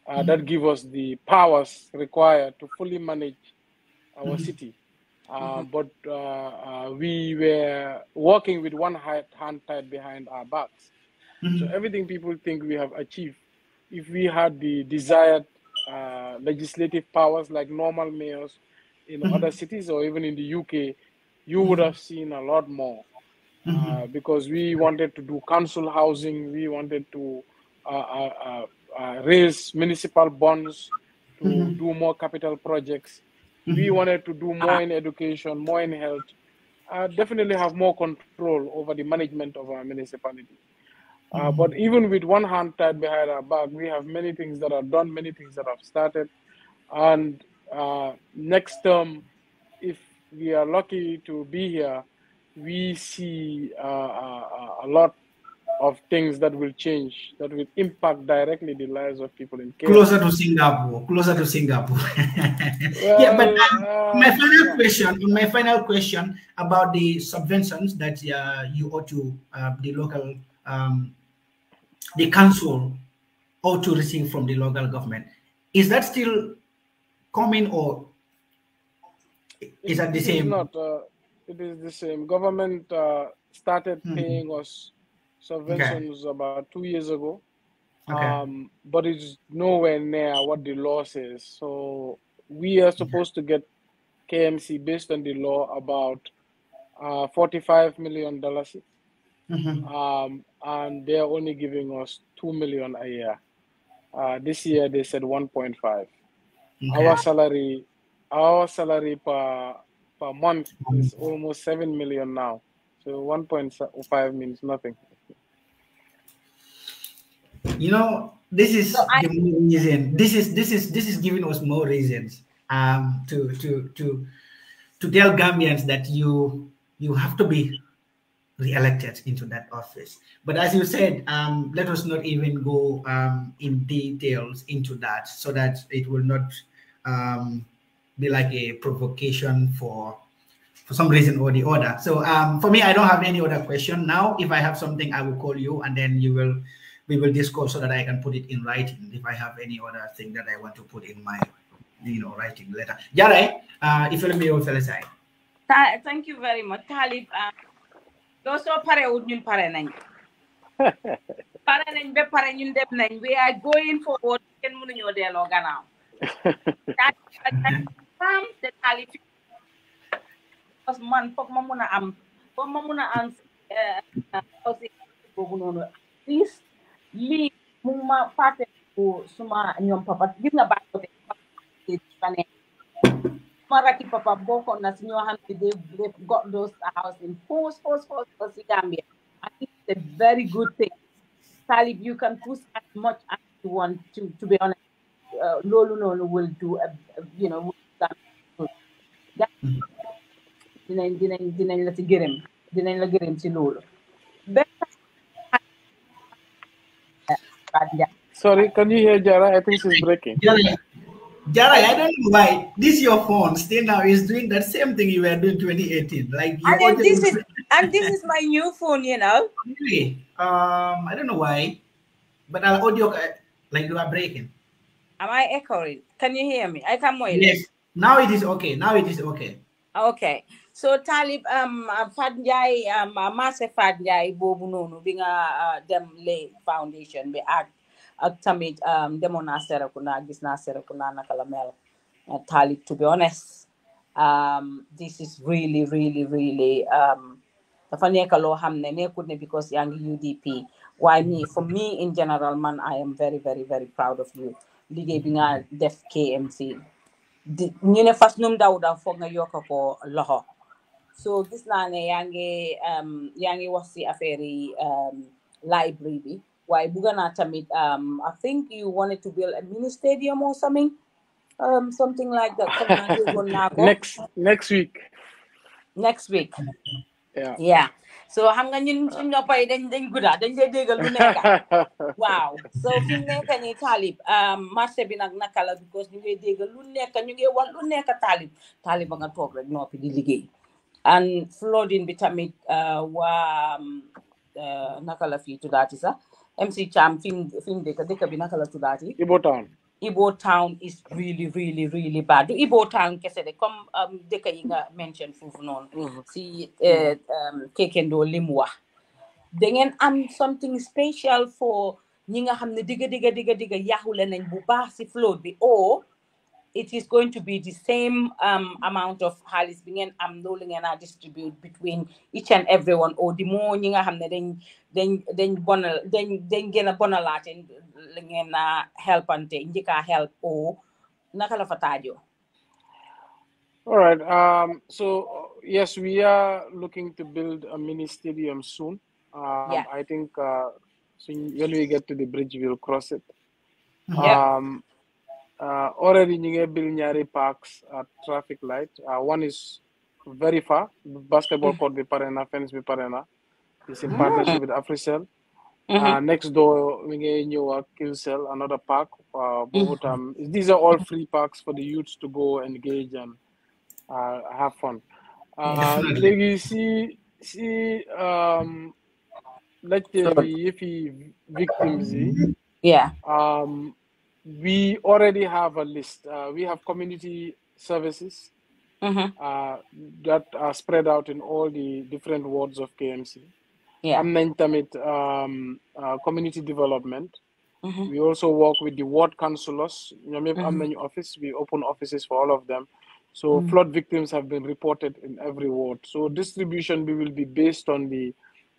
that give us the powers required to fully manage our city. But we were working with one hand tied behind our backs. So everything people think we have achieved, if we had the desired legislative powers like normal mayors in other cities or even in the UK, you would have seen a lot more. Because we wanted to do council housing, we wanted to raise municipal bonds to do more capital projects. We wanted to do more in education, more in health, definitely have more control over the management of our municipality. But even with one hand tied behind our back, we have many things that are done, many things that have started. And next term, if we are lucky to be here, we see a lot of things that will change, that will impact directly the lives of people in Kenya.
Closer to Singapore, closer to Singapore. Well, yeah, but my final question about the subventions that you ought to, the local, the council ought to receive from the local government. Is that still coming or is that the same?
Not, it is the same. Government started paying us subventions about 2 years ago, but it's nowhere near what the law says. So we are supposed to get KMC based on the law about $45 million, and they're only giving us $2 million a year. This year they said 1.5. Our salary per month is almost 7 million now. So 1.5 means nothing.
You know, this is the reason. This is giving us more reasons to tell Gambians that you have to be re-elected into that office. But as you said, let us not even go in details into that, so that it will not be like a provocation for some reason or the other. So for me, I don't have any other question now. If I have something, I will call you, and then we will discuss so that I can put it in writing if I have any other thing that I want to put in my writing letter. Jare, if you let me 𝒂𝒄𝒄𝒏.
Thank you very much, Talib. Doo soo parewut ñun pare nañ. Pare nañ ba pare ñun dem nañ. We are going forward. Kenn mënuñoo delloo gannaaw. The Talib because man foog ma mun a am boobu noonu please lii muma fate ko suma ñom papa gis nga baax ko te maraki papa boko na si ñoo xam ne they've got those house in force si Gambia. I think it's a very good thing. Talib, you can push as much as you want to be honest. Lolu nonu will do you know dinañ la ci gërëm dinañ la gërëm ci lolu.
Sorry, can you hear Jara? I think she's breaking.
Jara, I don't know why this your phone still now is doing that same thing you were doing 2018. Like your
this is my new phone, you know.
Really? I don't know why, but our audio like you are breaking.
Am I echoing? Can you hear me? I can hear.
Yes. Now it is okay. Now it is okay.
Okay. So Talib, Fadjai, Master Fadjai, Bobu Nono, being dem lay foundation, be at tamid demona serakuna, gisna serakuna nakalamel. Talib, to be honest, this is really the funny kalo hamne ne couldn't because young UDP. Why me? For me in general, man, I am very proud of you. Lige binga def KMC. ñu ne fas num daw da foog nga yokk ko loxo so gis naa ne yaa ngi wax ci affaire yi library bi waaye bugga naa tamit I think you wanted to build a mini stadium or something like that next week yeah so xam nga ñun suñ noppay dañ gudda dañ dee déggal lu nekk waaw so fi mu nekk nii Talib marché bi nag naka la because ñu ngi déggal lu nekk ñu ngi wax lu nekk Talib ba nga toog rek noppi di liggéey and flooding bi tamit waa naka la fii tuddaati sax MC Cham fi mu dëkk bi naka la tuddaati Ibo Town is really bad. Do Ibo Town kese de comme dëkk yi nga mention foofu noonu si Kekendo limwa da ngeen am something special for ñi nga xam ne digga yaxule nañ bu baax si flood bi or it is going to be the same amount of xaalis bi ngeen am loolu ngeen a distribute between each and everyone or the more ñi nga xam ne dañ gën a bonalaate la ngeen a helpante njëkka help or naka la fa taajoo.
All right. So yes, we are looking to build a mini stadium soon. I think when we get to the bridge, we'll cross it. Already ñu build ñaari parks at traffic light. One is very far. Basketball court bi pare na, fence bi pare na. It's in partnership with AfriCell. Next door, we get new Kinsel, another park. These are all free parks for the youths to go engage and have fun. Let's say if victims, we already have a list. We have community services that are spread out in all the different wards of KMC. Community development. We also work with the ward councillors. Office. We open offices for all of them. So flood victims have been reported in every ward. So distribution will be based on the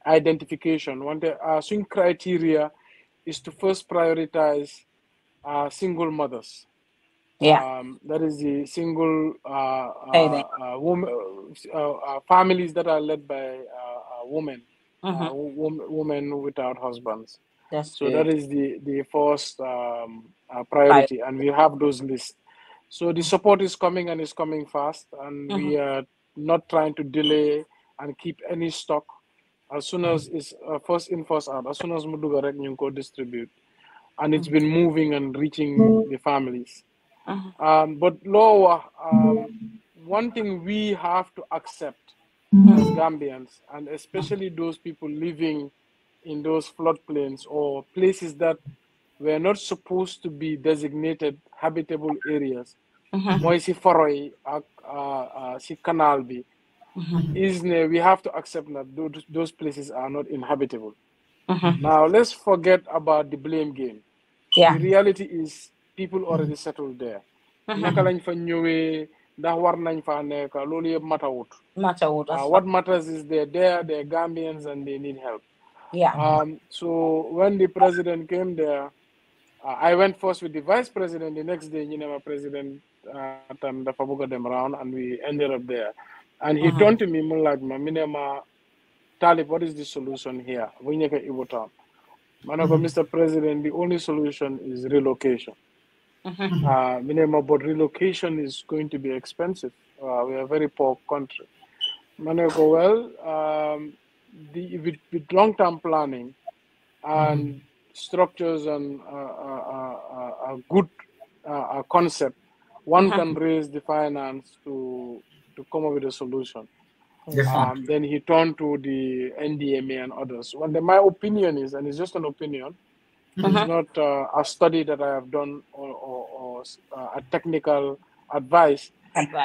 identification. One swing criteria is to first prioritize single mothers. That is the single families that are led by women. Women without husbands. That is the first priority, and we have those lists. So the support is coming and is coming fast, and we are not trying to delay and keep any stock. As soon as it's first in, first out, as soon as Mudugarek Nyunko distribute, and it's been moving and reaching the families. But lower, one thing we have to accept as Gambians, and especially those people living in those floodplains or places that were not supposed to be designated habitable areas, si Faroy, si Canal bi, we have to accept that those places are not inhabitable. Now, let's forget about the blame game. The reality is people already settled there. What matters is they're there, they're Gambians, and they need help.
Yeah.
So when the president came there, I went first with the vice president. The next day, you know, my president the Fabuga them around, and we ended up there. And he turned to me, like, Minema Talib, what is the solution here? When you get Iwotam, Mr. President, the only solution is relocation. But relocation is going to be expensive. We are a very poor country. Well, with long-term planning and structures and a good concept, one can raise the finance to come up with a solution. Then he turned to the NDMA and others. Well, my opinion is, and it's just an opinion, it's not a study that I have done or a technical advice,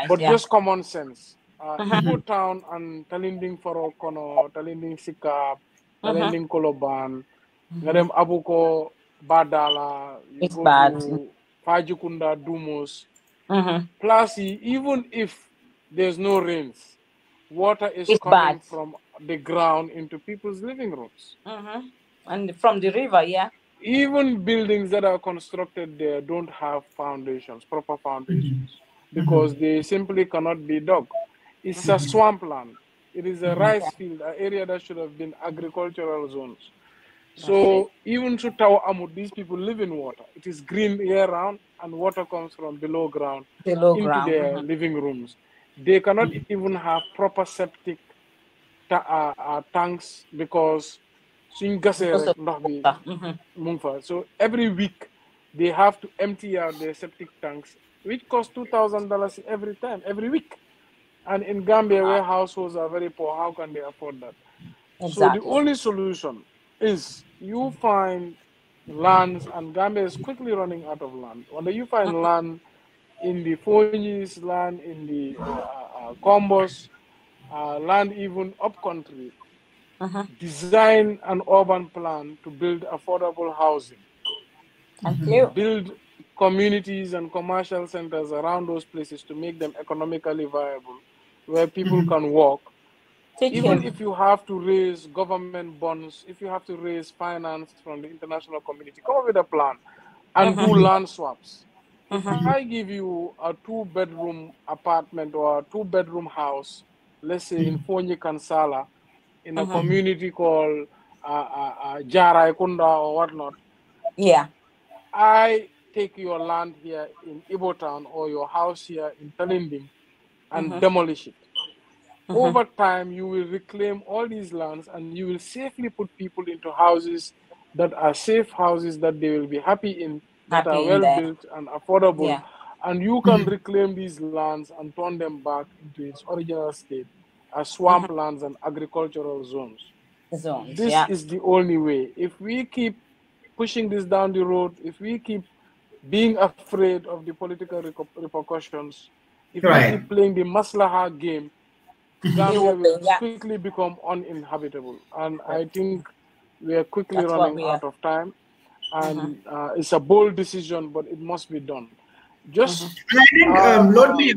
but just common sense. Ibo Town and Talinding Forokono, Talinding Sikap, Talinding Koloban, Ngadem Abuko, Badala, you
it's
go
bad.
to Fajikunda, Dumus. Plus, even if there's no rains, water is coming from the ground into people's living rooms.
And from the river,
Even buildings that are constructed there don't have foundations, proper foundations, because they simply cannot be dug. It's a swampland. It is a rice field, an area that should have been agricultural zones. So even to Tawa Amud, these people live in water. It is green year-round, and water comes from below ground into their living rooms. They cannot even have proper septic tanks because so every week they have to empty out their septic tanks, which cost $2,000 every week. And in Gambia, where households are very poor, how can they afford that? So the only solution is you find lands, and Gambia is quickly running out of land. When you find land in the Fonjis, land in the Combos, land even up country, design an urban plan to build affordable housing. Build communities and commercial centers around those places to make them economically viable, where people can walk. Even if you have to raise government bonds, if you have to raise finance from the international community, come up with a plan and do land swaps. If I give you a 2-bedroom apartment or a 2-bedroom house, let's say in Fonyi Kansala, in a community called Jarai Kunda or whatnot, I take your land here in Ibo Town or your house here in Talinding and demolish it. Over time, you will reclaim all these lands and you will safely put people into houses that are safe houses that they will be happy in, that are well built and affordable. And you can reclaim these lands and turn them back into its original state as swamplands and agricultural zones. This is the only way. If we keep pushing this down the road, if we keep being afraid of the political repercussions, if we keep playing the maslaha game, Gambia will quickly become uninhabitable. And I think we are quickly running out of time. And it's a bold decision, but it must be done. Just
I think, Lord Mayor,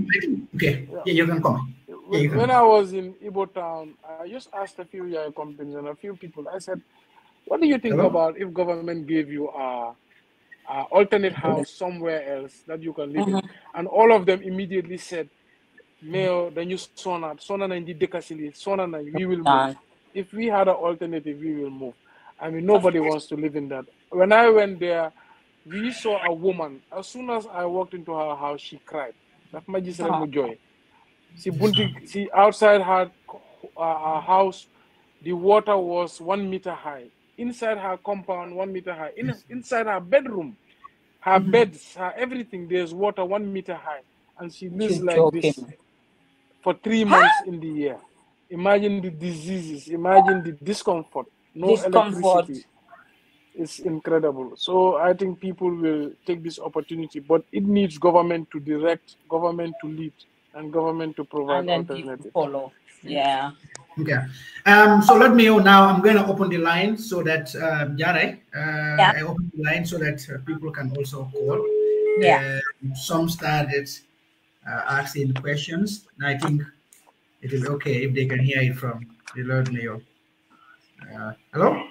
okay, you can comment.
When I was in Ibo Town, I just asked a few young companies and a few people. I said, "What do you think about if government gave you a alternate house somewhere else that you can live in?" And all of them immediately said, "Mayor, then you sona and dekasili, sona and we will move. If we had an alternative, we will move." I mean, nobody wants to live in that. When I went there, we saw a woman. As soon as I walked into her house, she cried. That's my joy. She outside her house, the water was 1 meter high. Inside her compound, 1 meter high. Inside her bedroom, her beds, her everything, there's water 1 meter high. And she lives like this for 3 months in the year. Imagine the diseases, imagine the discomfort, no electricity. It's incredible. So I think people will take this opportunity, but it needs government to direct, government to lead, and government to provide alternatives.
Follow.
Okay. So let me know now. I'm going to open the line so that Jare, I open the line so that people can also call. Some started asking questions. And I think it is okay if they can hear it from the Lord Mayor. Hello?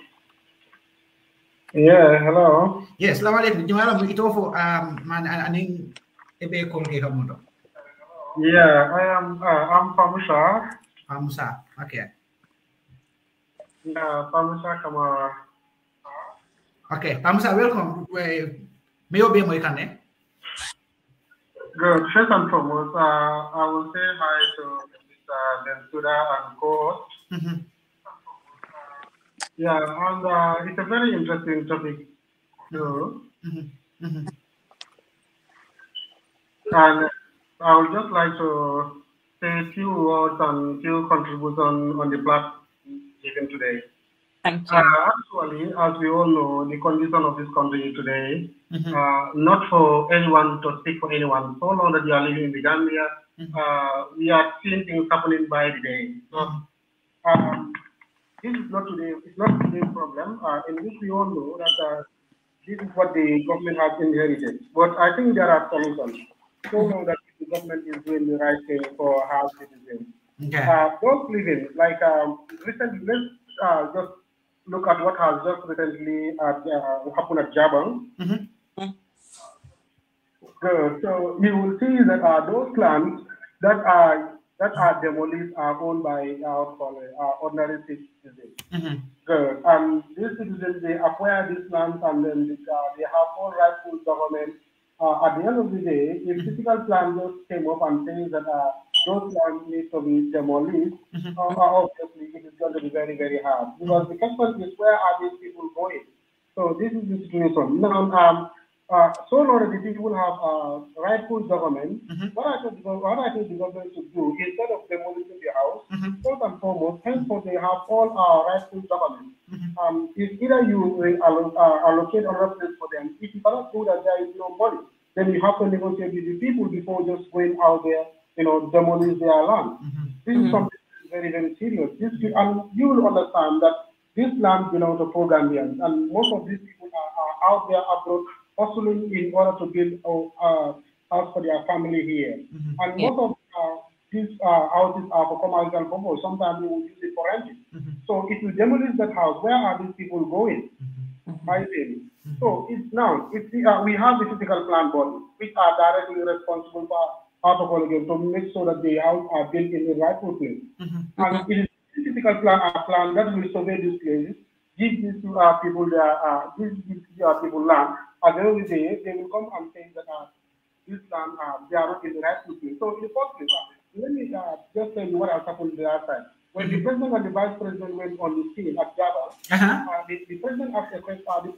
Yeah, hello.
Yes, assalamu alaikum. Jumala mo ito for man aning ebe ko ke kamundo.
Yeah, I'm Pamusha.
Pamusa. Okay.
Yeah, Pamusha Kamara.
Okay, Pamusa, welcome. May you be my can.
Good. First and foremost, I will say hi to Mr. Bensouda and co-host. Yeah, and it's a very interesting topic too. And I would just like to say a few words and few contributions on the platform given today.
Thank you.
Actually, as we all know, the condition of this country today, not for anyone to speak for anyone. So long that we are living in the Gambia, we are seeing things happening by the day. So, this is not today. It's not today's problem, in which we all know that this is what the government has inherited. But I think there are solutions. So long that the government is doing the right thing for our citizens. Those living, like recently, let's just look at what has just recently happened at Jabang. So you will see that those lands that are demolished are owned by ordinary citizens. And these citizens, they acquire these lands and then they have all rightful government. At the end of the day, if physical plan just came up and says that those lands need to be demolished, obviously it is going to be very, very hard. Because the question is, where are these people going? So this is the situation. Now, so long that the people have rightful government, what I think the government should do, instead of demolishing the house, first and foremost, henceforth they have all rightful government. If either you allocate another place for them, if you cannot do that, there is no money, then you have to negotiate with the people before just going out there, demolish their land. This is something very, very serious. And you will understand that this land belongs to poor Gambians, and most of these people are out there abroad hustling in order to build a house for their family here. And most of these houses are for commercial purpose. Sometimes we will use it for renting. So if you demolish that house, where are these people going? I think. So we have the physical plan body, which are directly responsible for protocol again to make sure that the house are built in the rightful place. And it is the physical plan that will survey these places, give these people people land. At the end of the day, they will come and say that this land, they are not in the rightful place. So in the first place, let me just tell you what has happened the other side. When the president and the vice president went on the scene at Java, the president asked a question, and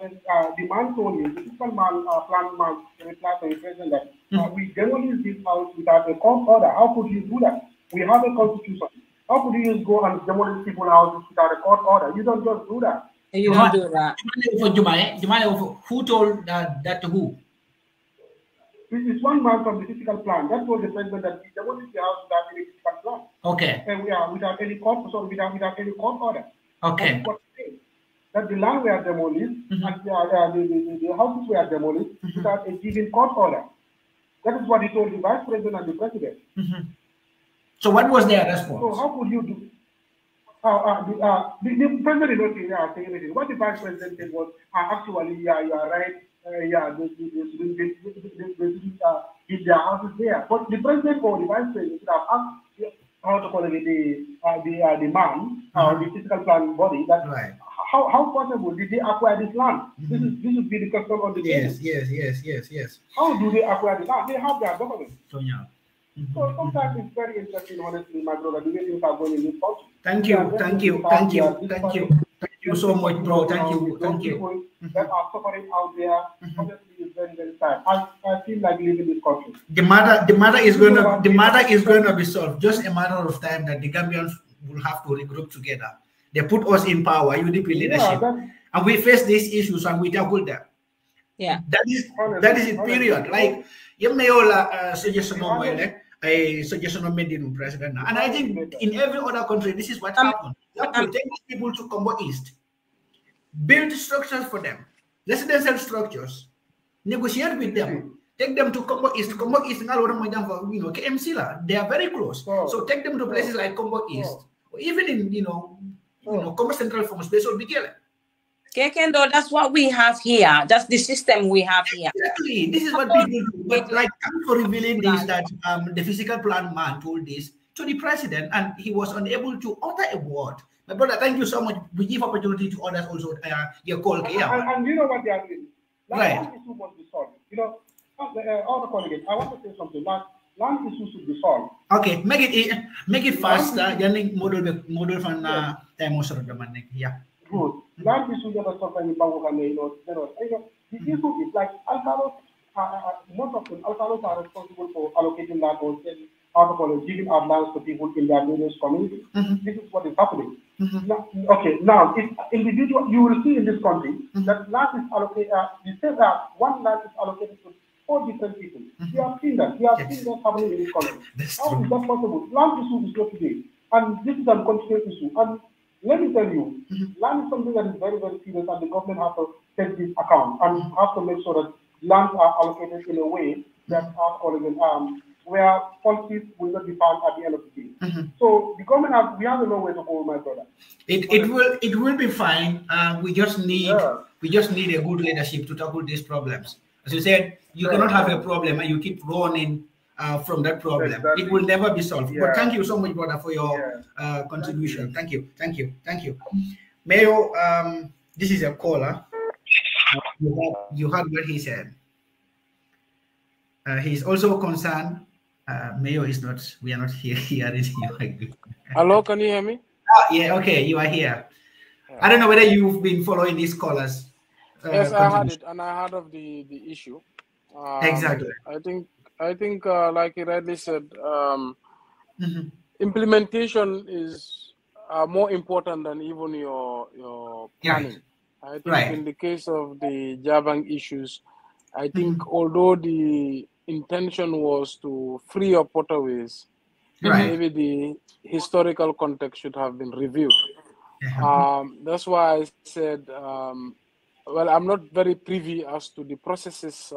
then the man told me, the fiscal man, plan man, replied to the president that we demolish this house without a court order. How could you do that? We have a constitution. How could you just go and demolish people's houses without a court order? You don't just do that.
You don't do that.
Who told that to who?
This is one man from the physical plan. That was the president that we demolished the house without any physical plan.
Okay.
And we are without any court, without any court order.
Okay.
What that the land were demolished and the houses were demolished without a given court order. That is what he told the vice president and the president.
So what was their response?
So how could you do? The president did not say anything. What the vice president said was, actually, you are right. They shouldn't give their houses there. But the president or the vice president should have asked the man or the physical plan body that how possible did they acquire this land? This would be the question on the table.
Yes.
How do they acquire the land? They have their government. So sometimes it's very interesting, honestly, my brother, the way things are going in this country.
Thank you so much, bro. Thank you.
That are suffering out there, honestly, is very, very sad. I feel like living in this country.
The matter is going to be solved. Just a matter of time that the Gambians will have to regroup together. They put us in power, UDP leadership, and we face these issues and we tackle them.
Yeah,
that is it. Period. Like you may all suggestion on a suggestion of made in president, and I think in every other country this is what happens. You have to take these people to Combo East, build structures for them, residential structures, negotiate with them, take them to Combo East. Combo East, KMC, they are very close. So take them to places like Combo East, or even in Combo Central from Space or BTL.
Kekendo, that's what we have here. That's the system we have here.
Exactly. This is what people do. But like, I'm for revealing this, that the physical plan man told this to the president, and he was unable to utter a word. My brother, thank you so much. We give opportunity to others also. Your call,
and you know what they are doing?
Right.
Land issue must be solved. You know, all the colleagues, I want to say something. Land issue should be solved.
Okay, make it faster. Yaning model from time yeah.
Good. Land issue that is something the issue is like alcalos. Most of them, alcalos are responsible for allocating land or giving out lands to people in their various communities. This is what is happening. Now, if individual, you will see in this country that land is allocated. You say that one land is allocated to 4 different people. You have seen that. You have seen that happening in this country. How is that possible? Land issue is not today, and this is a continuous issue. And let me tell you, land is something that is very, very serious, and the government has to take this account and have to make sure that lands are allocated in a way that where policies will not be found at the end of the day. So the government we have a long way to go, my brother.
It will be fine. We just need a good leadership to tackle these problems. As you said, you cannot have a problem and you keep running from that problem. Exactly. It will never be solved. But thank you so much, brother, for your contribution. Thank you. Mayo, this is a caller. You heard what he said. He's also concerned. Mayo is not. We are not hearing you.
Hello, can you hear me?
Yeah. Okay, you are here. I don't know whether you've been following these callers.
Yes, I had it, and I heard of the issue.
Exactly.
I think, like you rightly said, implementation is more important than even your planning. I think in the case of the Jabang issues, I think although the intention was to free up waterways, maybe the historical context should have been reviewed. That's why I said, well, I'm not very privy as to the processes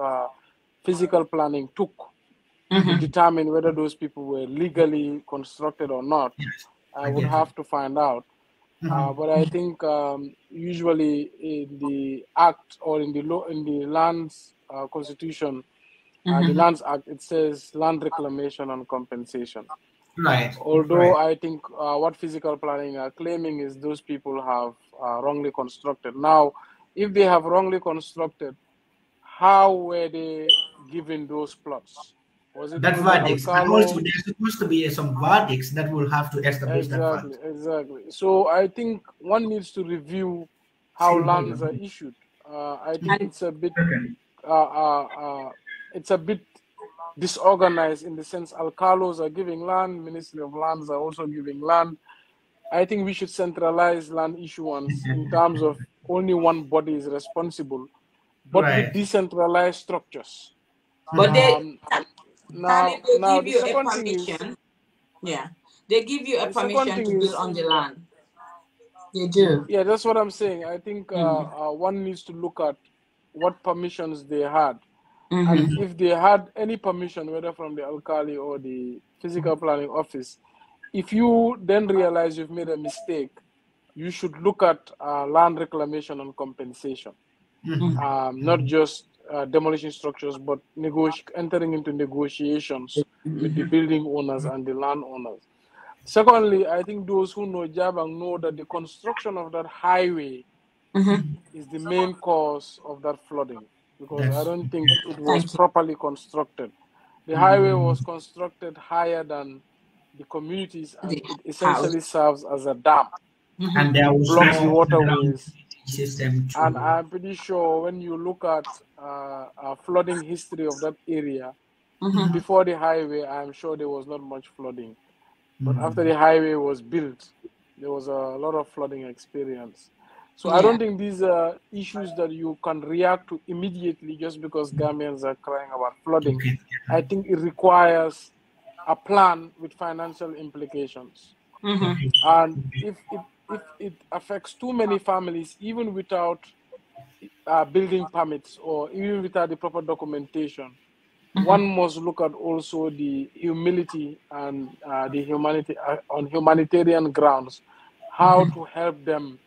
physical planning took to determine whether those people were legally constructed or not. I would have to find out. But I think usually in the Act or in the law, in the Lands Constitution, the Lands Act, it says land reclamation and compensation. Although I think what physical planning are claiming is those people have wrongly constructed. Now, if they have wrongly constructed, how were they given those plots? Was it
that verdicts? And also, there's supposed to be some verdicts that will have to establish that fact.
Exactly. So I think one needs to review how lands are issued. I think it's a bit disorganized in the sense alcalos are giving land, Ministry of Lands are also giving land. I think we should centralize land issuance in terms of only one body is responsible, but with decentralized structures.
But they give you a permission. They give you a permission to build on the land. They do.
Yeah, that's what I'm saying. I think one needs to look at what permissions they had. And if they had any permission, whether from the alkali or the physical planning office, if you then realize you've made a mistake, you should look at land reclamation and compensation. Not just demolishing structures, but entering into negotiations with the building owners and the land owners. Secondly, I think those who know Jabang know that the construction of that highway is the main cause of that flooding, because I don't think it was properly constructed. The highway was constructed higher than the communities, and it essentially serves as a dam.
And there was
blocks the waterways.
System
and I'm pretty sure when you look at flooding history of that area, before the highway, I'm sure there was not much flooding. But after the highway was built, there was a lot of flooding experience. So I don't think these are issues that you can react to immediately just because Gambians are crying about flooding. I think it requires a plan with financial implications. And if it affects too many families, even without building permits or even without the proper documentation, one must look at also the humility and the humanity on humanitarian grounds, how to help them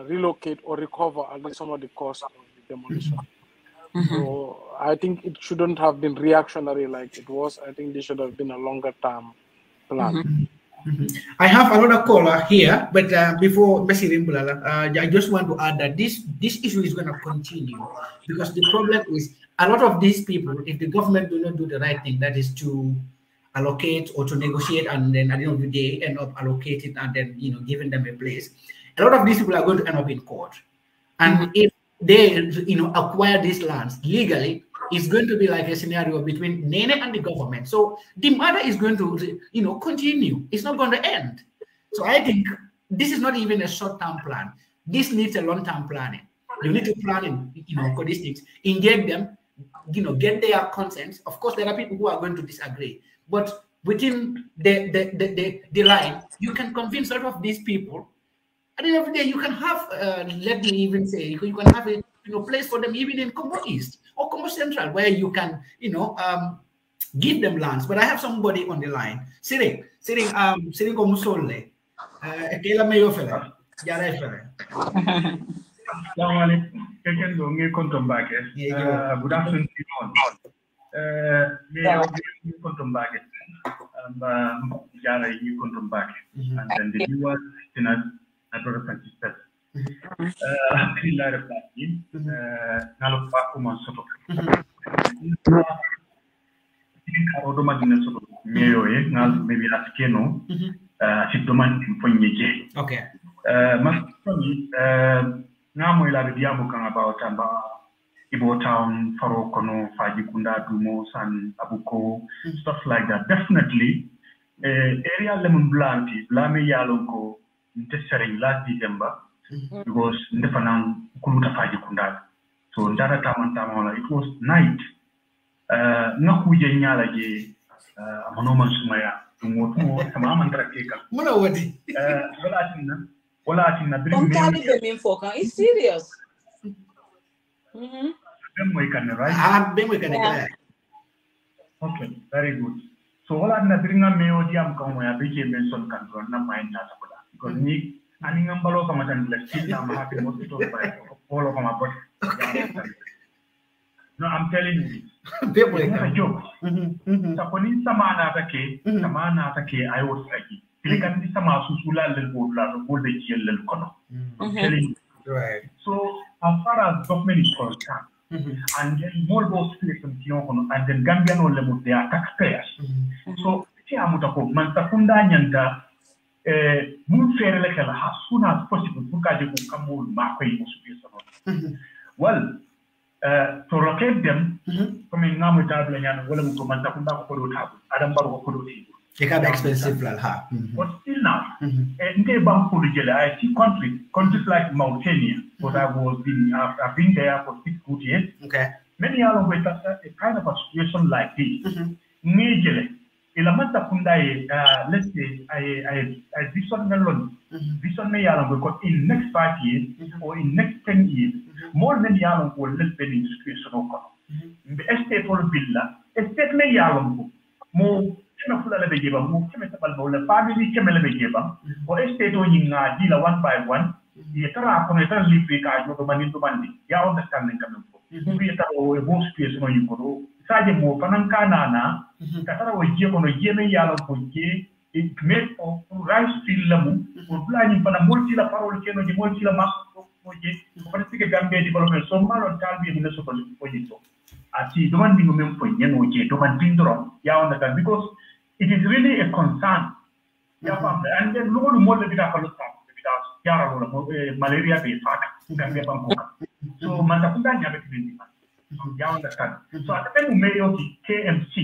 relocate or recover at least some of the cost of the demolition. So I think it shouldn't have been reactionary like it was. I think this should have been a longer term plan.
I have another caller here, but before I just want to add that this issue is going to continue because the problem is a lot of these people, if the government do not do the right thing, that is to allocate or to negotiate, and then at the end of the day end up allocating and then giving them a place, a lot of these people are going to end up in court. And if they acquire these lands legally, it's going to be like a scenario between Nene and the government. So the matter is going to continue. It's not going to end. So I think this is not even a short-term plan. This needs a long-term planning. You need to plan in for these things, inject them, get their consent. Of course, there are people who are going to disagree, but within the line, you can convince a lot of these people. At the end of the day, you can have, let me even say, you can have a place for them even in Congo East or Congo Central, where you can, give them lands. But I have somebody on the line. Sitting como sole. Ekela meyo fele. Jara fele.
Assalamu alaikum. Good afternoon. Jara and then the viewers, and brothers and sisters. Alhamdulillah rabbil alamin. Nalo pa ko man soto. Odo madina soto. Meyo ngal maybe askeno. Si doman fonyeje.
Okay.
Masoni ngamo ila bidiamo kan about Ibo town, Faro Kono, Fajikunda, Dumo, San Abuko, stuff like that. Definitely, area lemon blanty, Blame Yalonko, Tessering last December, because Ndefanang Kuluta Fajikunda. So Ndara Tamantamola, it was night. Nakuje Nyalaje, Amanoman Sumaya, Tumotumo, Tamamantra Keka.
Mulawadi.
Walatina,
it's serious.
Right? Okay, very good. So all I'm not bringing a meodium come where BJ Benson can run a mind because Nick and Ingambalo come and let's see them happy mosquito by all of my body. No, I'm telling you, it's not a joke. Saponi Samana Take, I was like, Pilikan Sama Susula little board the chill little corner. I'm telling you.
Right.
So as far as government is concerned, and then more those and then Gambian or level, they are taxpayers. So Tiamutako, Mantakunda Nyanta, move fair like as soon as possible, Bukaji will come on Marquay. Well, to locate them, coming Namutabla and Willem to Mantakunda Kodo, Adam Baro Kodo.
They can be expensive,
but still now, I see countries like Mauritania, but I've been there for 6 good years.
Okay.
Many are with a kind of a situation like this. Majorly, Ilamata Kundai, let's say, I vision alone, vision me because in next 5 years or in next 10 years, more than Yalom will live in the situation. The estate or villa, estate me Yalom more. Move family or estate deal one by one. You understanding coming for. We most space on you go. Saje mo Panankanana, Katara was Yemono Yeme Yalo Poye, it made of rice field lamu, or planning for a multila power channel, the multila map for political Gambia development, so Maron Talbi in the super for you. I see demanding women for Yenoje, Doman Pindron, ya understand, because it is really a concern. And then no more than malaria based so Mantakunda you understand. So at the time we made KMC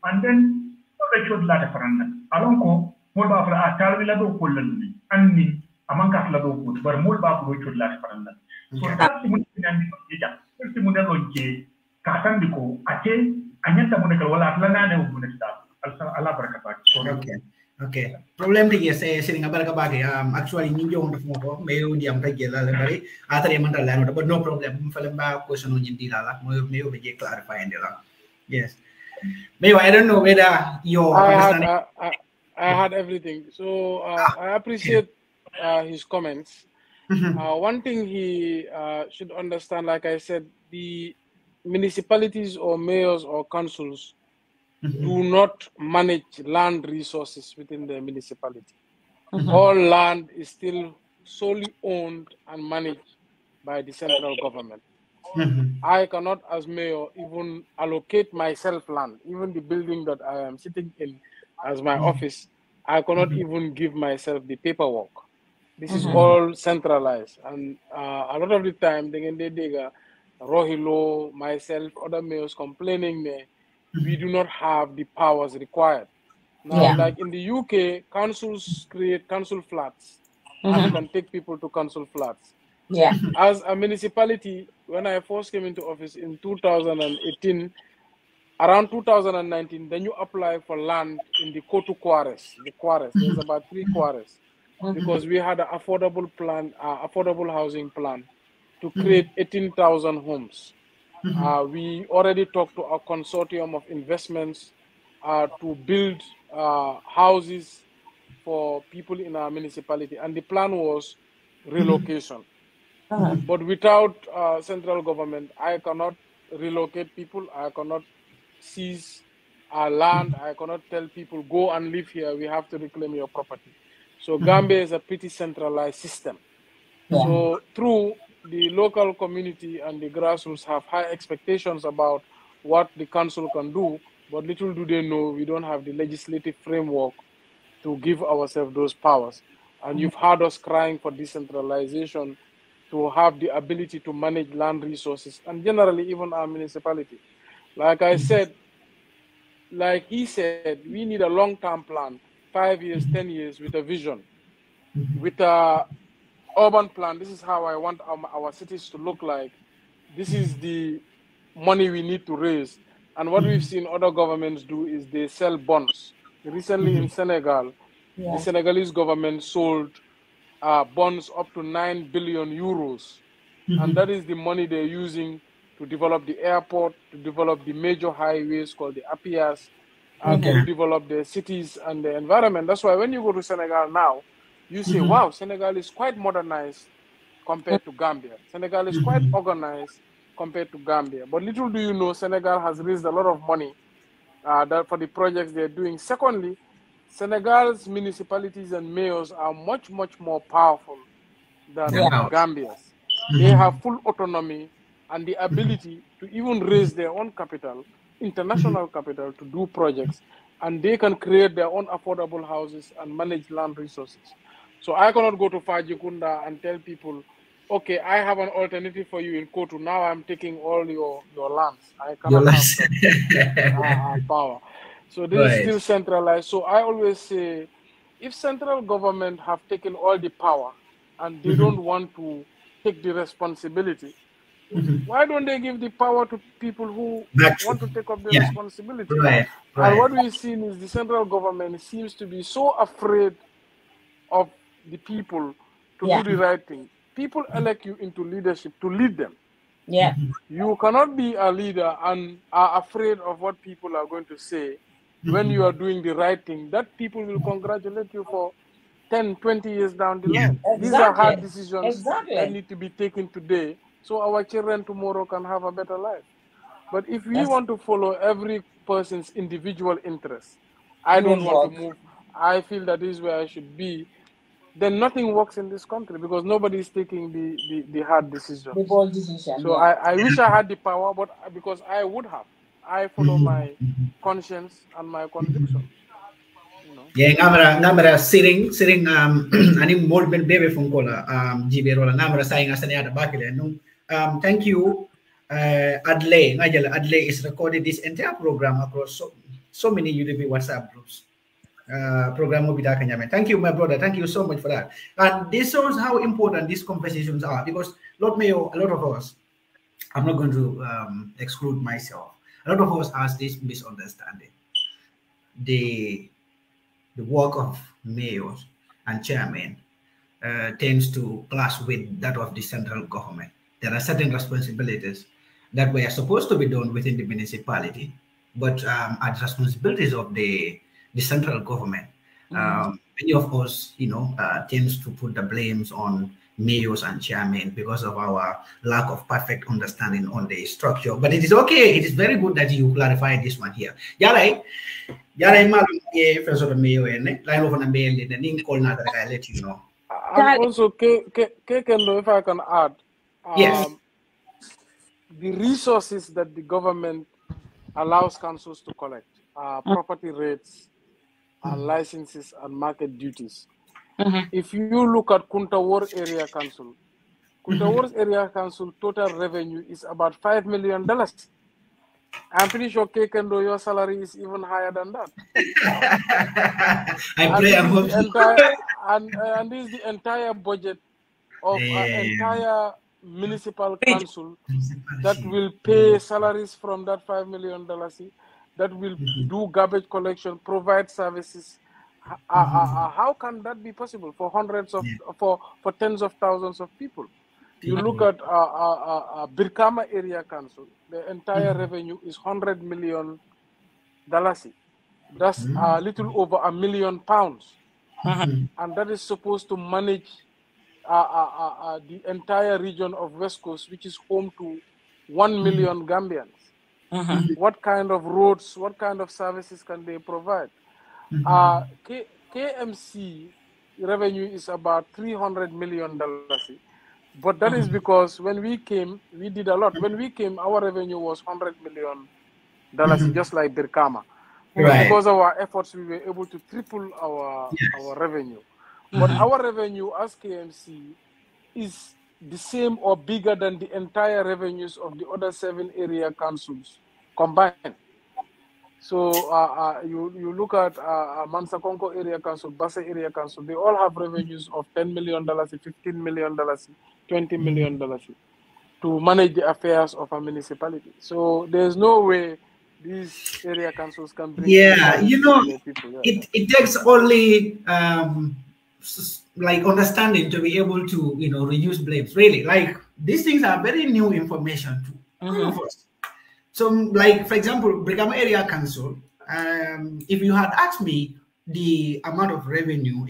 and then should ladder for Alonco, Molba for a Talvilla Poland and me among Catlado, but Molba should ladder for so that's the Munelo Catandico, Ate, Aneta Monica, Lana,
Okay. Problem tiga saya sering abal-abal actually ninjo untuk mo mayo diam regela lebari atari mandal lano but no problem falemba question on yindi la mayo be clarify ndela. Yes. Mayo I don't know whether your
I had everything. So I appreciate his comments. One thing he should understand, like I said, the municipalities or mayors or councils do not manage land resources within the municipality. All land is still solely owned and managed by the central government. I cannot, as mayor, even allocate myself land. Even the building that I am sitting in as my office, I cannot even give myself the paperwork. This is all centralized. And a lot of the time, Rohilo, myself, other mayors complaining we do not have the powers required. Now, like in the UK, councils create council flats and can take people to council flats. As a municipality, when I first came into office in 2018, around 2019, then you apply for land in the 𝒂𝒄𝒄𝒆𝒔, the quarries. There's about 3 quarries. Because we had an affordable plan, affordable housing plan to create 18,000 homes. We already talked to a consortium of investments to build houses for people in our municipality, and the plan was relocation. But without central government, I cannot relocate people. I cannot seize our land. I cannot tell people, go and live here. We have to reclaim your property. So Gambia is a pretty centralized system. So through the local community and the grassroots have high expectations about what the council can do, but little do they know we don't have the legislative framework to give ourselves those powers. And you've heard us crying for decentralization, to have the ability to manage land resources, and generally even our municipality. Like I said, like he said, we need a long-term plan, 5 years, 10 years, with a vision, with a urban plan. This is how I want our cities to look like. This is the money we need to raise. And what we've seen other governments do is they sell bonds. Recently in Senegal, the Senegalese government sold bonds up to 9 billion euros. And that is the money they're using to develop the airport, to develop the major highways called the APIAs, to develop the cities and the environment. That's why when you go to Senegal now, you say, wow, Senegal is quite modernized compared to Gambia. Senegal is quite organized compared to Gambia. But little do you know, Senegal has raised a lot of money for the projects they're doing. Secondly, Senegal's municipalities and mayors are much, much more powerful than Gambia's. They have full autonomy and the ability to even raise their own capital, international capital, to do projects, and they can create their own affordable houses and manage land resources. So I cannot go to Fajikunda and tell people, okay, I have an alternative for you in Kotu. Now I'm taking all your lands. I cannot have that power. So this is still centralized. So I always say, if central government have taken all the power and they don't want to take the responsibility, why don't they give the power to people who want to take up the responsibility? And what we've seen is the central government seems to be so afraid of the people to do the right thing. People elect you into leadership to lead them. You cannot be a leader and are afraid of what people are going to say when you are doing the right thing. That people will congratulate you for 10, 20 years down the line. These are hard decisions that need to be taken today so our children tomorrow can have a better life. But if we want to follow every person's individual interest, I don't want to move, I feel that this is where I should be, then nothing works in this country because nobody is taking the hard decision.
The bold decision.
So I wish I had the power, but because I would have. I follow my conscience and my conviction.
Ngamara siring ani molben bebe funkola jiberola ngamara saying asani ada bakile no. Thank you Adley. Ngajala Adley is recorded this entire program across so many UDP WhatsApp groups. Program Mobida Kanyame. Thank you, my brother. Thank you so much for that. And this shows how important these conversations are because Lord Mayor, a lot of us, I'm not going to exclude myself. A lot of us has this misunderstanding. The work of mayors and chairmen tends to clash with that of the central government. There are certain responsibilities that were supposed to be done within the municipality, but are the responsibilities of the central government. Many of us, tends to put the blames on mayors and chairmen because of our lack of perfect understanding on the structure. But it is okay. It is very good that you clarify this one here. Yarai malum first of the mayor and line of an mail in the name call now that I let you know.
And also, if I can add,
yes,
the resources that the government allows councils to collect, property rates, licenses, and market duties. If you look at Kuntawar Area Council, Kuntawar Area Council total revenue is about $5 million. I'm pretty sure Kekendo, your salary is even higher than that.
I pray and hope so.
And this is the entire budget of an entire municipal council that will pay salaries from that $5 million, that will do garbage collection, provide services. How can that be possible for hundreds of, for tens of thousands of people? You look at 𝒕𝒉𝒂𝒏 Area Council, the entire revenue is $100 million. That's a little over £1 million. And that is supposed to manage the entire region of West Coast, which is home to 1 million Gambians. What kind of roads, what kind of services can they provide? KMC revenue is about $300 million. But that is because when we came, we did a lot. When we came, our revenue was $100 million, just like 𝒕𝒉𝒂𝒏. Right. Because of our efforts, we were able to triple our revenue. But our revenue as KMC is the same or bigger than the entire revenues of the other 7 area councils combined. So you look at Mansakonko Area Council, Basse Area Council, they all have revenues of $10 million, $15 million, $20 million to manage the affairs of a municipality. So there's no way these area councils can bring people.
It takes only like understanding to be able to reduce blames. Really, like these things are very new information to all of us. So, like for example, 𝒕𝒉𝒂𝒏 Area Council, if you had asked me the amount of revenue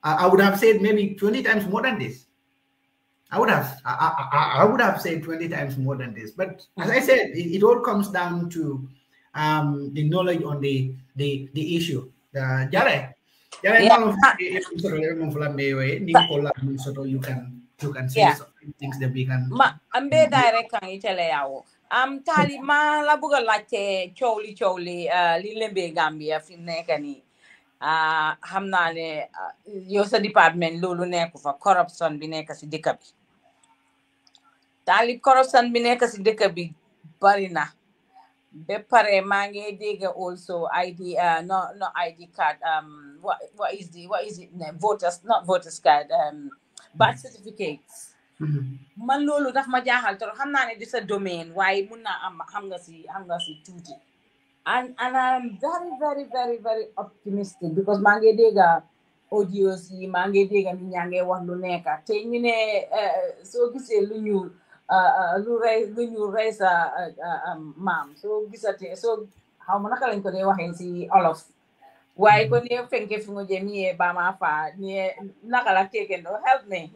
I would have said maybe 20 times more than this. I would have said 20 times more than this. But as I said, it all comes down to the knowledge on the issue. You can say some things that we can.
Talib ma la buga laajte chowli li lembe Gambia fi nekk ni xam naa ne yow sa département loolu nekk fa corruption bi nekk si dëkk bi Talib corruption bi nekk si dëkk bi bari na ba pare maa ngi dégg also ID no ID card what is it voters not voters card birth certificates man loolu daf ma jaaxal trop xam naa ne di sa domaine waaye mun naa am xam nga si tuuti and I'm very optimistic because maa ngi dégg audios yi maa ngi dégg nit ñaa ngi wax lu nekk te ñu ne soo gisee lu ñu rey sa maam soo gisatee soo xaw ma naka lañ ko dee waxee si olof waaye ko ne fenke fi ngo je miye bama fa ni naka la Kekendo help me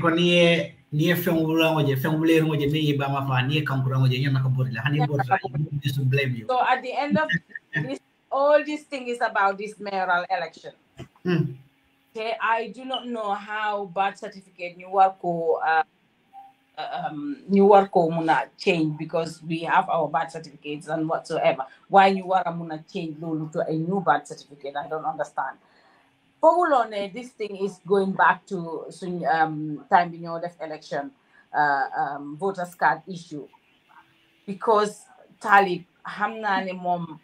ko ni fengula ngoje fengule ngoje miye bama fa ni kankura ngoje nyana ka borila hani borila just to blame you.
So at the end of this, all this thing is about this mayoral election. Okay, I do not know how birth certificate New York muna change because we have our birth certificates and whatsoever. Why you are muna change Lulu to a new birth certificate? I don't understand. This thing is going back to time in your election voters card issue because Talib hamna ne mom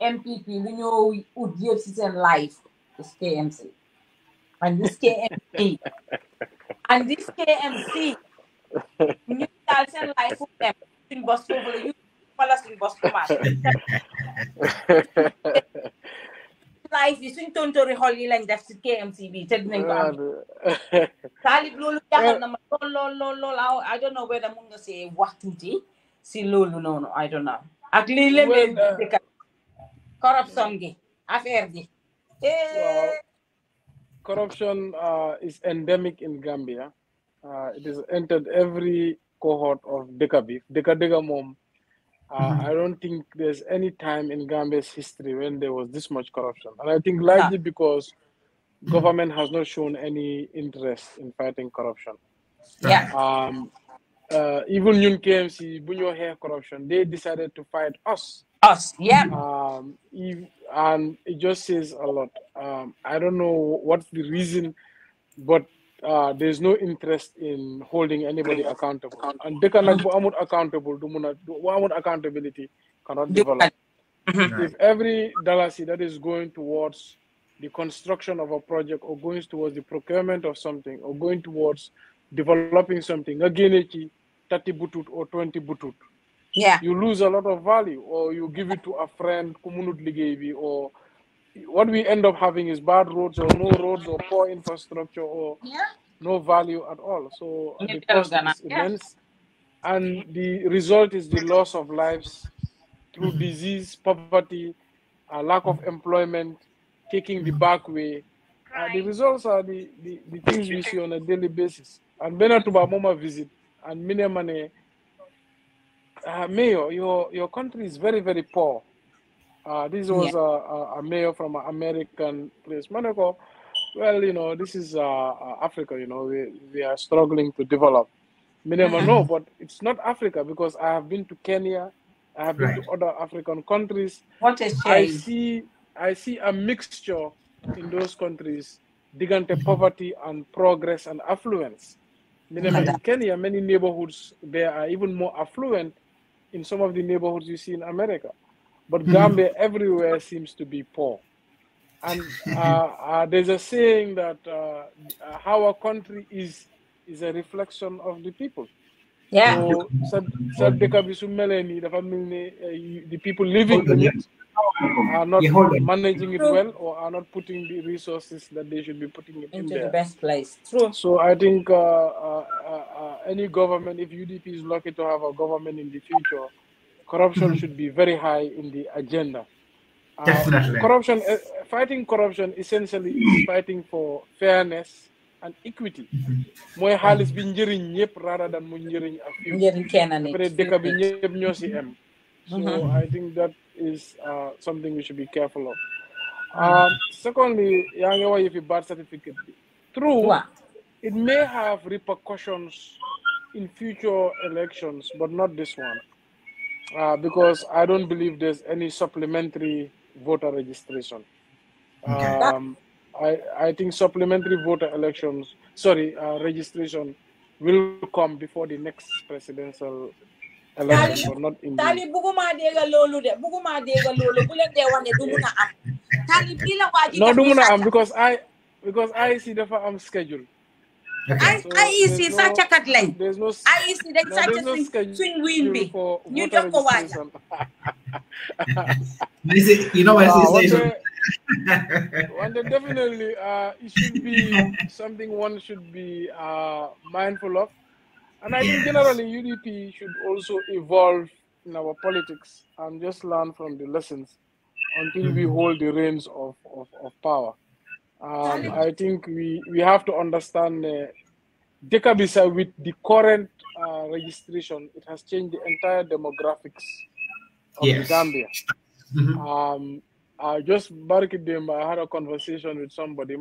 MPP you know would give citizen life is KMC and this KMC ñu daal seen life fu dem suñ bos foofu la ñu wala suñ bos commencé life yi suñ tontori xol yi lañ def si KMC bi te dinañ ko am Talib loolu jaaxal na ma lool I don't know whether mun nga see wax tuuti si loolu noonu I don't know ak lii lembe corruption gi affaire gi
corruption is endemic in Gambia. It has entered every cohort of Deka mom. I don't think there's any time in Gambia's history when there was this much corruption. And I think largely because government has not shown any interest in fighting corruption.
Yeah.
Even in KMC, Bunyo hair corruption, they decided to fight us.
Yeah.
And it just says a lot. I don't know what's the reason, but there's no interest in holding anybody accountable. And they cannot be accountable. Accountability cannot develop. If every dollar that is going towards the construction of a project or going towards the procurement of something or going towards developing something, again, 30 butut or 20 butut, you lose a lot of value, or you give it to a friend, or what we end up having is bad roads or no roads or poor infrastructure or no value at all. So the cost is immense, and the result is the loss of lives through disease, poverty, lack of employment, taking the back way. The results are the things we see on a daily basis. And when I to Mama visit and Minemane, Mayor, your country is very, very poor. This was a mayor from an American place. Manako, well, you know, this is Africa, you know, we are struggling to develop. No, but it's not Africa, because I have been to Kenya, I have been to other African countries.
What a shame.
I see a mixture in those countries, digante poverty and progress and affluence. In Kenya, many neighborhoods there are even more affluent in some of the neighborhoods you see in America. But Gambia everywhere seems to be poor. And there's a saying that how a country is a reflection of the people. So, the people living in it are not managing it well, or are not putting the resources that they should be putting it
into
in
the best place. True.
So I think any government, if UDP is lucky to have a government in the future, corruption should be very high in the agenda.
Definitely.
Corruption, fighting corruption essentially is fighting for fairness and equity. Moy halis bi njëriñ ñëpp rather than mu njëriñ a few. So I think that is something we should be careful of. Secondly, if you birth certificate, true, it may have repercussions in future elections, but not this one. Because I don't believe there's any supplementary voter registration. I think supplementary voter registration will come before the next presidential election, but not in
Talib buguma dega lolu de buguma dega lolu bu len de wone du muna am Talib li la waji
no du muna am because I see the schedule.
IEC sa cakat lañ IEC dañ sa suñ win bi ñu jox ko waja
you know what I say.
Definitely it should be something one should be mindful of, and I think generally UDP should also evolve in our politics and just learn from the lessons until we hold the reins of power. I think we have to understand 𝒂𝒄𝒄𝒏 with the current registration, it has changed the entire demographics of the Gambia. Just I had a conversation with somebody.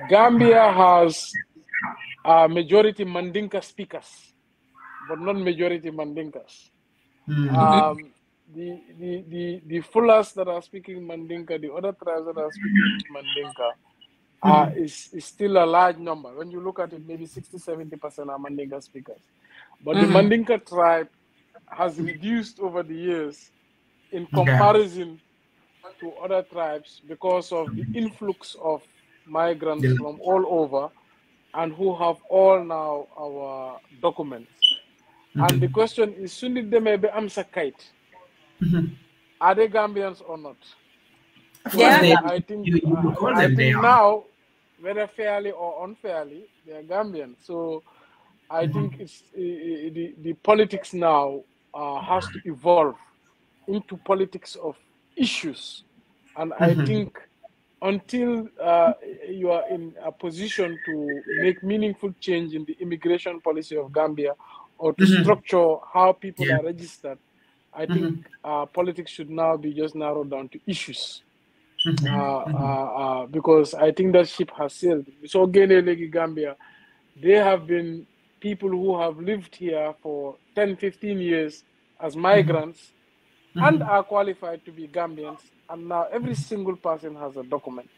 Gambia has majority Mandinka speakers, but not majority Mandinkas. The Fullers that are speaking Mandinka, the other tribes that are speaking Mandinka, is still a large number. When you look at it, maybe 60-70% are Mandinka speakers. But the Mandinka tribe has reduced over the years in comparison to other tribes because of the influx of migrants from all over and who have all now our documents. And the question is, Sundit de maybe 𝒂𝒄𝒄𝒏. Are they Gambians or not?
Yeah,
I think now, whether fairly or unfairly, they are Gambians. So I think it's the politics now has to evolve into politics of issues. And I think until you are in a position to make meaningful change in the immigration policy of Gambia or to structure how people are registered, I think politics should now be just narrowed down to issues. Because I think that ship has sailed. So Guinea, Gambia, they have been people who have lived here for 10, 15 years as migrants and are qualified to be Gambians. And now every single person has a document,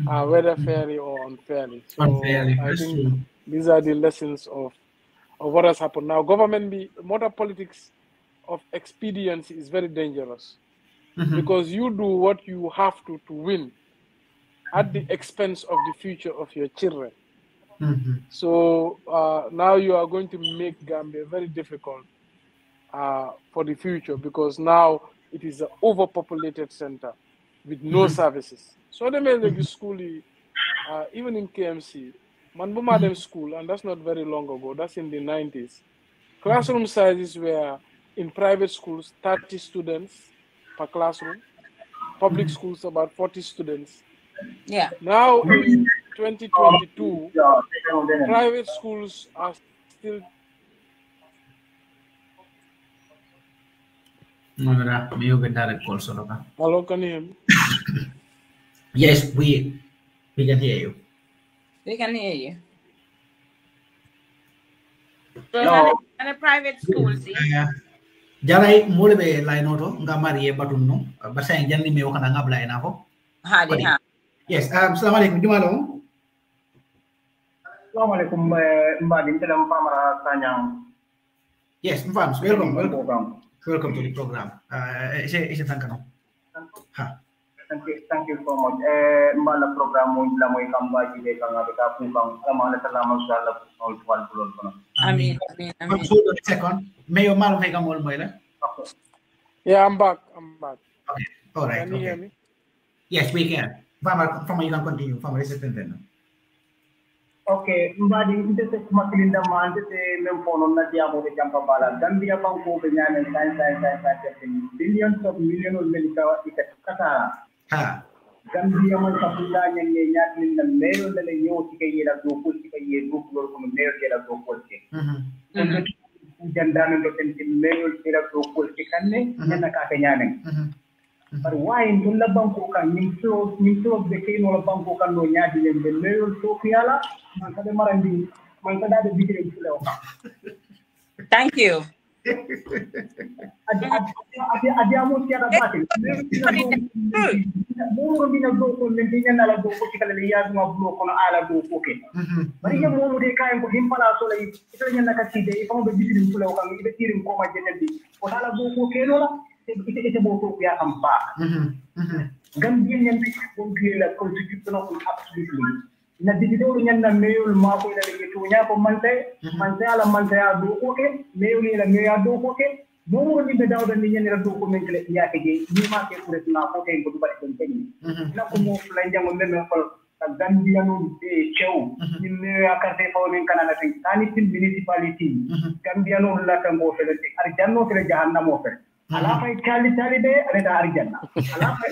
whether fairly or unfairly. So I think these are the lessons of what has happened. Now, modern politics of expediency is very dangerous because you do what you have to win at the expense of the future of your children. So now you are going to make Gambia very difficult for the future because now it is an overpopulated center with no services. So they made the school, even in KMC, Manbumadem school, and that's not very long ago, that's in the 90s. Classroom sizes were in private schools, 30 students per classroom. Public schools, about 40 students.
Yeah.
Now in 2022, private schools are still. Hello, can you hear me?
Yes, we can hear you.
We can hear you. So, and a private schools,
yeah. Jarai mulbe line auto ngamari batunno basa janni me wakana ngabla enako. Yes, assalamu alaikum dimalo.
Assalamu alaikum mbadi telam pamara sanyang.
Yes, mfams, welcome to the program. Is it tankano? Ha.
Thank you so much. Mbala program mo la moy kambaji de kanga de ka pukang amana salama inshallah all bulol kono.
Amen.
Second, may you mal make a more moila?
Yeah, I'm back.
Okay. All right.
Can you hear me?
Yes, we can. From you can continue. From resistant then.
Okay, mbadi inte se makilinda mande se mem fono na dia mo de jampa bala Gambia banko be nyane billions of millions of melika ikata Gambia man kapula nyane nyakli na mero de le nyo tike yela do ko tike ye do ko ko mero yela do ko tike jandana do ten mero yela do ko tike kanne nyana ka ka nyane but why in la banko kan nimso de kay no la banko kan no nyaadi len de mero so fiala man ka de marandi man ka da de bigre fule o
thank you
adi amo tiara bati mo dina do ko men dina na la do ko tikala le yaadu ma blo ko ala do ko ke bari ye mo de kay ko himpala so lay ito nyana ka tide e famo be bigre fule o kan ibe tirim ko ma jenendi ko ala do ko ke no la ite bo ko ya am ba Gambia nyen ko la constitution ko absolutely na digido nyen na meyul ma ko la ke to nya ko mante ala mante ya do ko ke meyul la meya do ko ke mo mo ni be dawda ni nyen la do ko men ke ya ke je ni ma ke ko na ko ke ko ba ko tani na ko mo la jango men ko Gambia no de chew ni meya ka te ko men kana na tani municipality Gambia no la ka mo fele ar janno ke jahannamo fe ala fay tali be ala da arjanna ala fay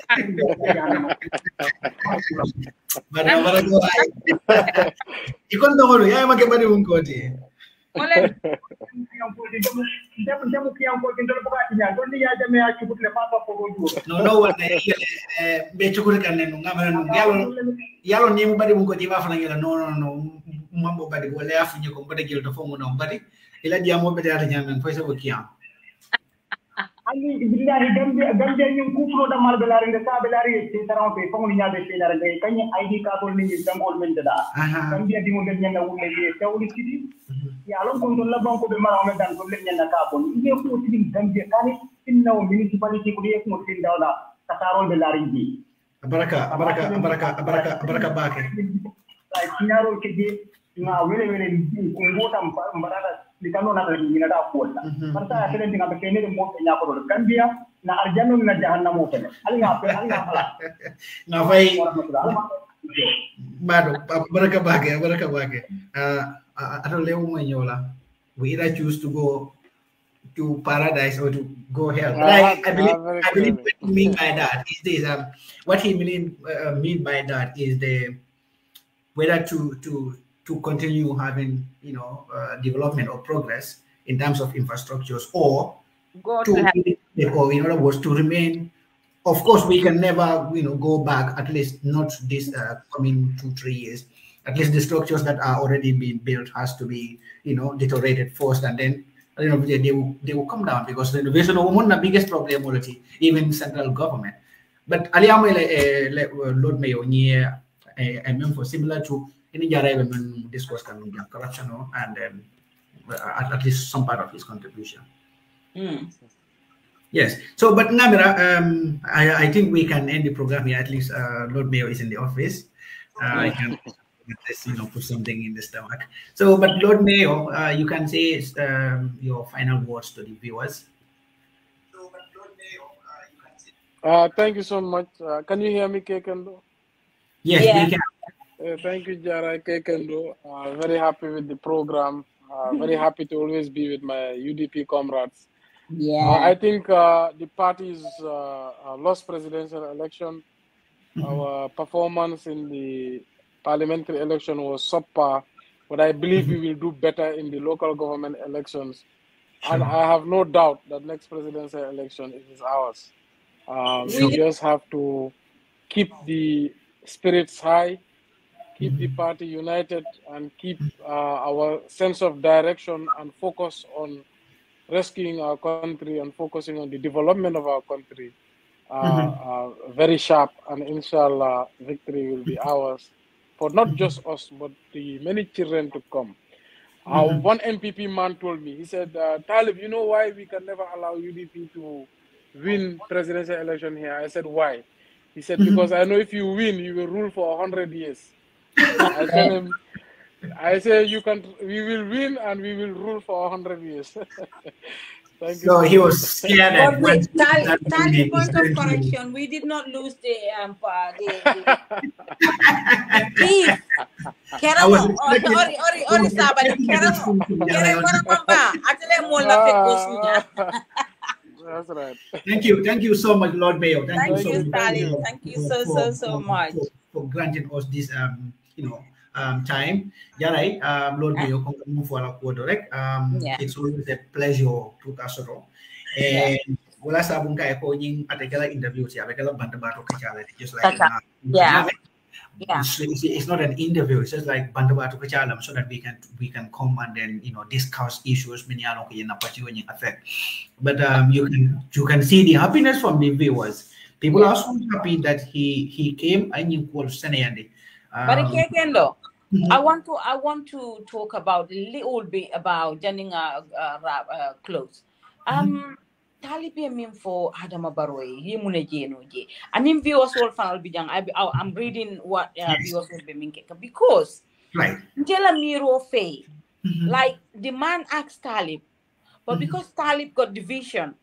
jahannam
bara go ikon do ngoro yaay make bari won ko ti
wala
jamu ki am ko tin do ko ati nya do ni ya jame ya ci le papa ko go
no wala be ci ko kan no ngamara no yalo ni mu bari won ko ti ba fa ngela no mambo bari wala ya funye ko bade gel to fo mo no bari ila diamo be dara nyamen fay sa ko kiyam
Ali billahi Gambia ñu ko da mal belari nga sa belari ci taram pe fo ngi ñabe ci dara ngay kañ ID ka ko ni dangol men da Gambia di mo gën ñanda wu legi tawli ci di ya lon ko don la banko be mara me dan ko len ñanda ka ko ni ko ci Gambia kani inna municipality ko ye ko tin dawla kasarol belari ji
baraka baake
ay tinaro ke je na wele ko ngotam mbarada likano na ni na ko la parta tele dinga be kene mo nya ko do Gambia na arjanno na jahannamo tele alga fala
na fay mado baraka baake ato lewu mo nyola we either choose to go to paradise or to go hell. But I believe what he mean by that is this. What he mean by that is the whether to continue having development or progress in terms of infrastructures, or in other words to remain. Of course, we can never go back. At least not this coming 2-3 years. At least the structures that are already being built has to be deteriorated first, and then they will come down, because renovation is one of the biggest problem already, even central government. But Lord Mayor I mean for similar to any discourse can corruption and at least some part of his contribution. Yes. So, but Namira, I think we can end the program here. At least Lord Mayor is in the office. I can put something in the stomach. So, but Lord Mayor, you can say your final words to the viewers.
Thank you so much. Can you hear me, 𝒂𝒄𝒄𝒏?
Yes, we can.
Thank you, Jara 𝒂𝒄𝒄𝒏. Very happy with the program. Very happy to always be with my UDP comrades. I think the party's lost presidential election. Our performance in the parliamentary election was subpar, but I believe we will do better in the local government elections. And I have no doubt that next presidential election is ours. We just have to keep the spirits high, keep the party united, and keep our sense of direction and focus on rescuing our country and focusing on the development of our country very sharp. And inshallah, victory will be ours for not just us, but the many children to come. One NPP man told me, he said, Talib, you know why we can never allow UDP to win presidential election here? I said, why? He said, because I know if you win, you will rule for 100 years. I told him, I say we will win and we will rule for 100 years. Thank you.
So he was scared.
But wait, Talib, point of correction, we did not lose the peace.
That's right.
Thank you so much, Lord Mayor.
Thank you, Talib. Thank you so much
for granting us this time. Yeah, right. Lord Mayor, it's always a pleasure to Kasoro. And wala sabong kaya ko yung ategala interview siya, ategala bantabato kachala, just like it's not an interview. It's just like bantabato kachala, so that we can come and then discuss issues many affect. But you can see the happiness from the viewers. People are so happy that he came and you called Senayandi.
But 𝒂𝒄𝒄𝒏, I want to talk about a little bit about Janning clothes. Talib mean for Adama Barrow, I mean viewers all final bijang. I'm reading what viewers will be making because Njela Miro Faye, like the man asked Talib, but because Talib got division,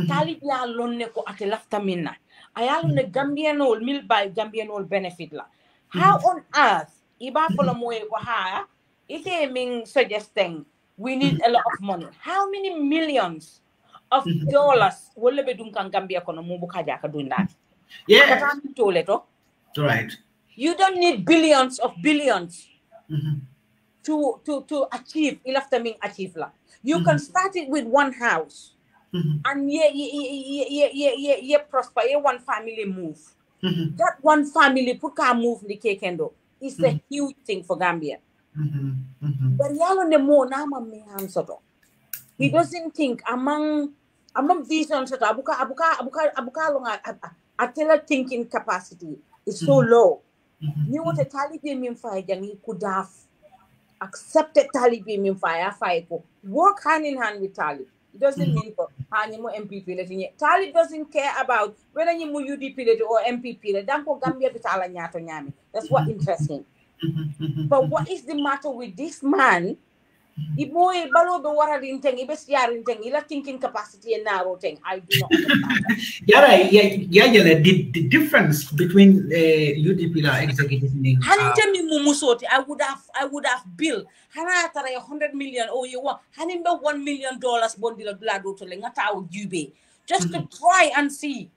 Talib ya alone ko ate lafta minna. Ayalo ne Gambian all mil by Gambian all benefit la. How on earth iba pala mo ko ha? Ike ming suggesting we need a lot of money. How many millions of dollars will be doing Gambia kono mo bukaja ka doing that?
Yeah.
Right. You don't need billions of billions to achieve achieve la. You can start it with one house. And prosper, one family move. That one family put move the 𝒂𝒄𝒄𝒏 is a huge thing for Gambia. But he doesn't think among vision abuka thinking capacity is so low. You want a Talib he could have accepted Talib work hand in hand with Talib. It doesn't mean for MPP. Talib doesn't care about whether you UDP or MPP. That's what interesting. But what is the matter with this man Iboy balo be wara inteng ibe siar inteng ila thinking capacity and narrow thing. I do not understand.
Yeah, the difference between UDP la executive ning
Hanintemi mumusoti I would have billed hana tara 100 million or you want hanimbe $1 million bondila blado to lengata o jube just to try and see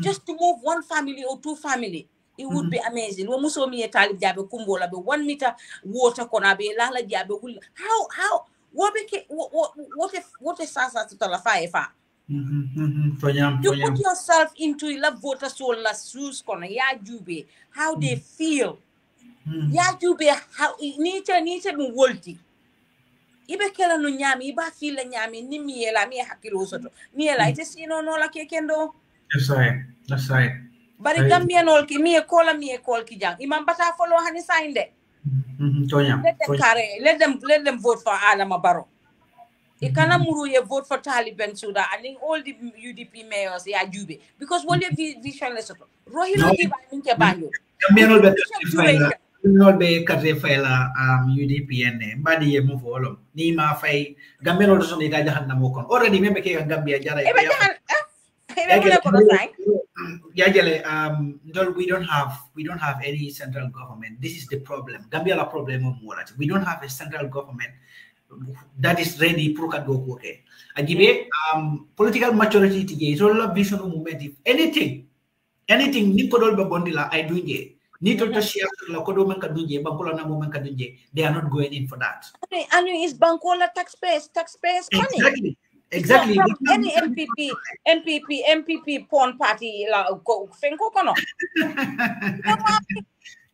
just to move one family or two family. It would be amazing. When muso mi Talib jabe kumbola be 1 meter water kona be lala jabe how what if sasa to la fa you put yourself into la voter soul la sus kona ya jube how they feel ya jube how nite mu wolti ibe kela no nyami iba feel la nyami ni miela mi hakilo soto miela ite sino no la kekendo.
That's right.
Bari Gambian ol ki mi e call ki jang imam bata follow hani sign de let them vote for Adama Barrow. Ikana muru ye vote for Talib Bensouda and all the UDP mayors ya jube because one vision les soto rohilo di ba minke banyo
Gambian be kare faila UDP ene badi ye mu follow ni ma fay Gambian ol so ni ga jahan na mo kon already me be ke Gambia jara we don't have any central government. This is the problem. Gambia la problem of Morat. We don't have a central government that is ready for go okay. Agibe political maturity today. So la vision movement. If anything ni kodol ba bondila I do ye. Ni to share la kodo man kadunje bankola na mo man kadunje. They are not going in for that.
And is bankola taxpayers money.
Exactly.
From any MPP porn party la go fenko kono.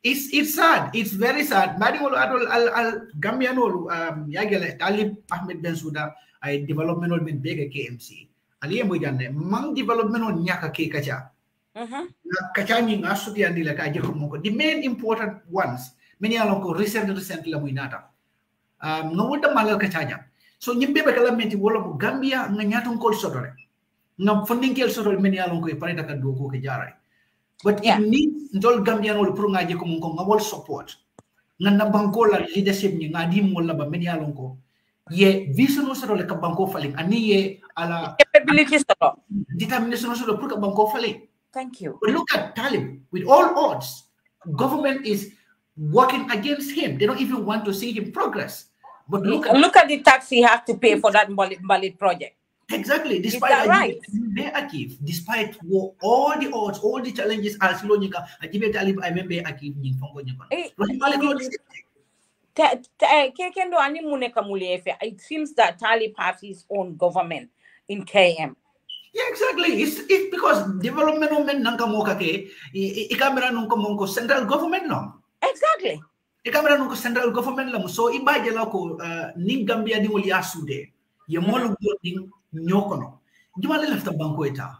It's sad. It's very sad. Madi wolo al Gambian wolo yagele Talib Ahmed Bensouda ay development wol men bega KMC. Ali mo janne mang development on nyaka ke kacha. Na kacha ni ngasuti andi la ka jeko moko. The main important ones many along ko recently la muinata. No wota malal kacha. So nyimbe be kala menti wala ko Gambia nga nyaton ko sotore na funding kel sotore men yalon ko pareta ka do ko ke jaray but it needs ndol Gambian wol pour ngaje ko mon ko ngawol support nga na banko la leadership ni ngadi mo la ba men yalon ko ye vision sotore ka banko faling ani ye ala
capability sotore
determination sotore pour ka banko faling.
Thank you.
But look at Talib with all odds government is working against him. They don't even want to see him progress. But look
at the tax he has to pay for that Mbalit project.
Exactly. Despite
that right?
Despite all the odds, all the challenges, as logical, Talib, I remember
it seems that Talib has his own government in KM.
Yeah, exactly. It's because development of central government no.
Exactly.
Kamera no central government la so ibaje la ko ni Gambia di woli asude ye molu godin nyokono jumale lafta banko eta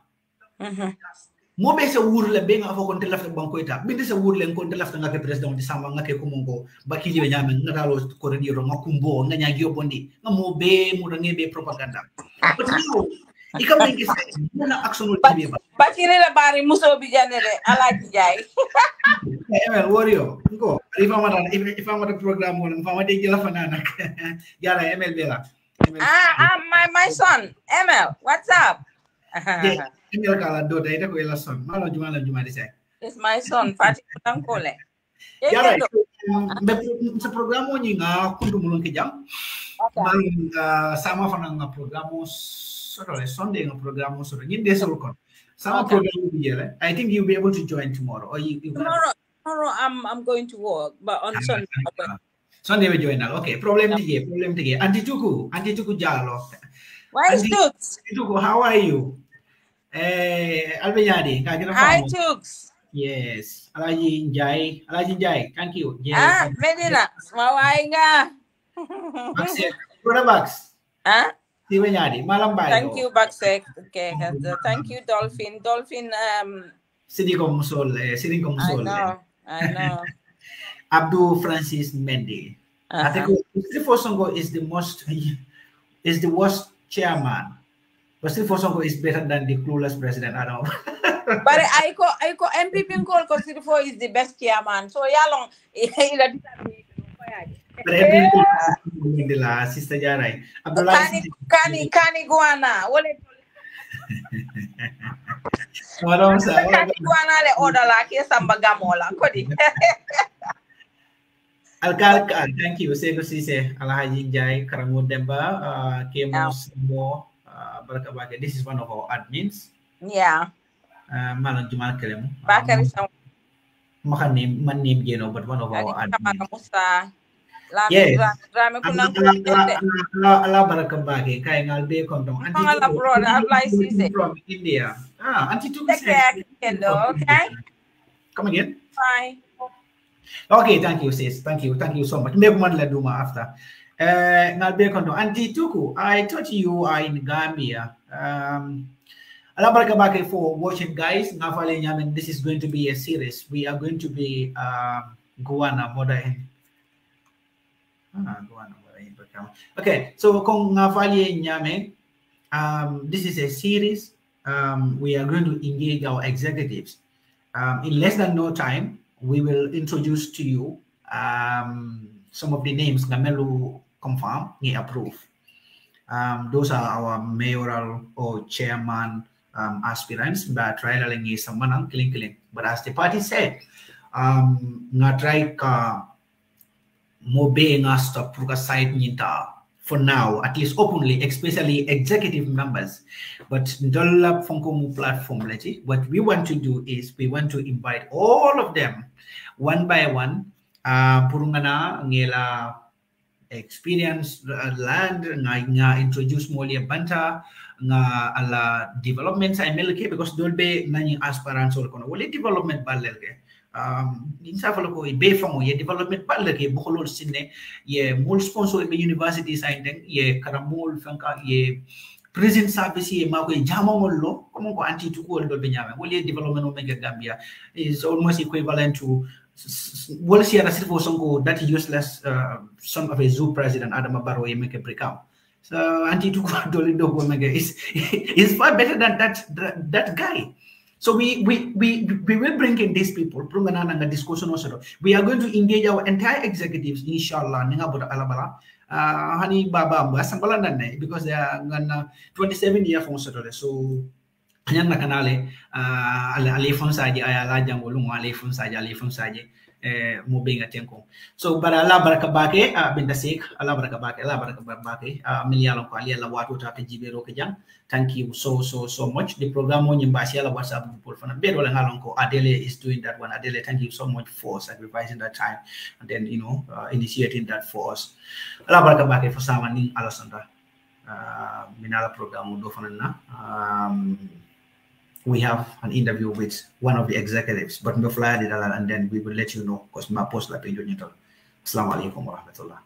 mo be se wurle be nga fo kon te lafta banko eta binde se wurle kon te lafta nga ke president di samba nga ke ko mongo bakili be nyame nga dalo ko rediro nga kumbo nga nyaagi obondi nga mo be mo da ngebe propaganda but no ikam ngi se na action ul tibe ba
bakile la bari muso bi janere alaji jay
Emel warrior go if I'm at a program one if I'm at a fanana yara Emel bela
my son Emel what's up
Emel kala do ita ko ela son malo juma de say
it's my son Fati Tankole
yara sa programo ni nga kundu mulon ke jam sama fana nga programo Sunday nga programo so ni desol kon sama program bi I think you'll be able to join tomorrow or you
Tomorrow I'm going to work, but on
Sunday we join now. Okay, problem tige. Auntie Tuku Jalo.
Why is Tux?
Tuku, how are you? Albenyadi,
hi Tux.
Yes. Alaji Jai, thank you.
Yes. Medina, mawainga.
Brother Bucks.
Tibenyadi, malam bayo. Thank you, Baksek. Okay, thank you, Dolphin.
Sitting Musol.
I know.
Abdul Francis Mendy. I think Sifosongo is the worst chairman. But Sifosongo is better than the clueless president. I know.
But I call MPP call Sifo is the best chairman. So yeah long
But everything Sister Jarai.
Kani guana. Kani guana le order la ke samba gamola. Kodi.
Thank you. Say Alhaji Jai Karamu Demba 𝒂𝒄𝒄𝒏𝒏. This is one of our admins.
Yeah.
Malang Jumal Kelemu.
Bakari
Makan name but one of our admins.
Yes.
Allah 𝒂𝒄𝒄𝒏. Kaya ngalbe kontong. From India. Auntie Tuku says.
Hello. Okay.
Come again.
Bye.
Okay, thank you, sis. Thank you so much. Maybe one laduma after. Auntie Tuku, I thought you are in Gambia. Allah 𝒂𝒂𝒏 for watching, guys. This is going to be a series. We are going to be Guana Modahin. Okay, so this is a series. We are going to engage our executives. In less than no time, we will introduce to you some of the names Gamelu confirm, he approve. Those are our mayoral or chairman aspirants, but trialing is someone killing. But as the party said, not try more being asked to put aside for now, at least openly, especially executive members. But Dollar Funko platform, what we want to do is we want to invite all of them one by one. Purungana ngela experience land nga introduce molia banta nga ala developments I melke because dolbe nani aspirants or kono wali development balelke. Insafalo ko ibe fango ye development balelke bukolol sinne ye mul sponsor be university sign ye karamol fanka ye prison service ye mako jamamol lo komo ko anti to ko dolbe nyame wali development o mega Gambia is almost equivalent to we'll see that useless son of a zoo president Adam Barrow make a break out. So anti to is far better than that guy. So we will bring in these people. Discussion also. We are going to engage our entire executives, inshallah. Hani Baba because they are 27 years from Saturday. So hanyang nakanale alifon saja ayala jangolung alifon saja mo benga tenko. So bara Allah 𝒂𝒂𝒏 bendasik Allah 𝒂𝒂𝒏 milialong ko aliala watu ta jibero kejang. Thank you so much. The program mo nyimbasi ala WhatsApp people fana bedo la ngalong ko Adele is doing that one. Adele, thank you so much for sacrificing that time and then initiating that for us. Allah �𝒂𝒏 for samaning alasanda minala program do fana na we have an interview with one of the executives, but no flyer and then we will let you know because my post la page on YouTube. Assalamu alaikum warahmatullah.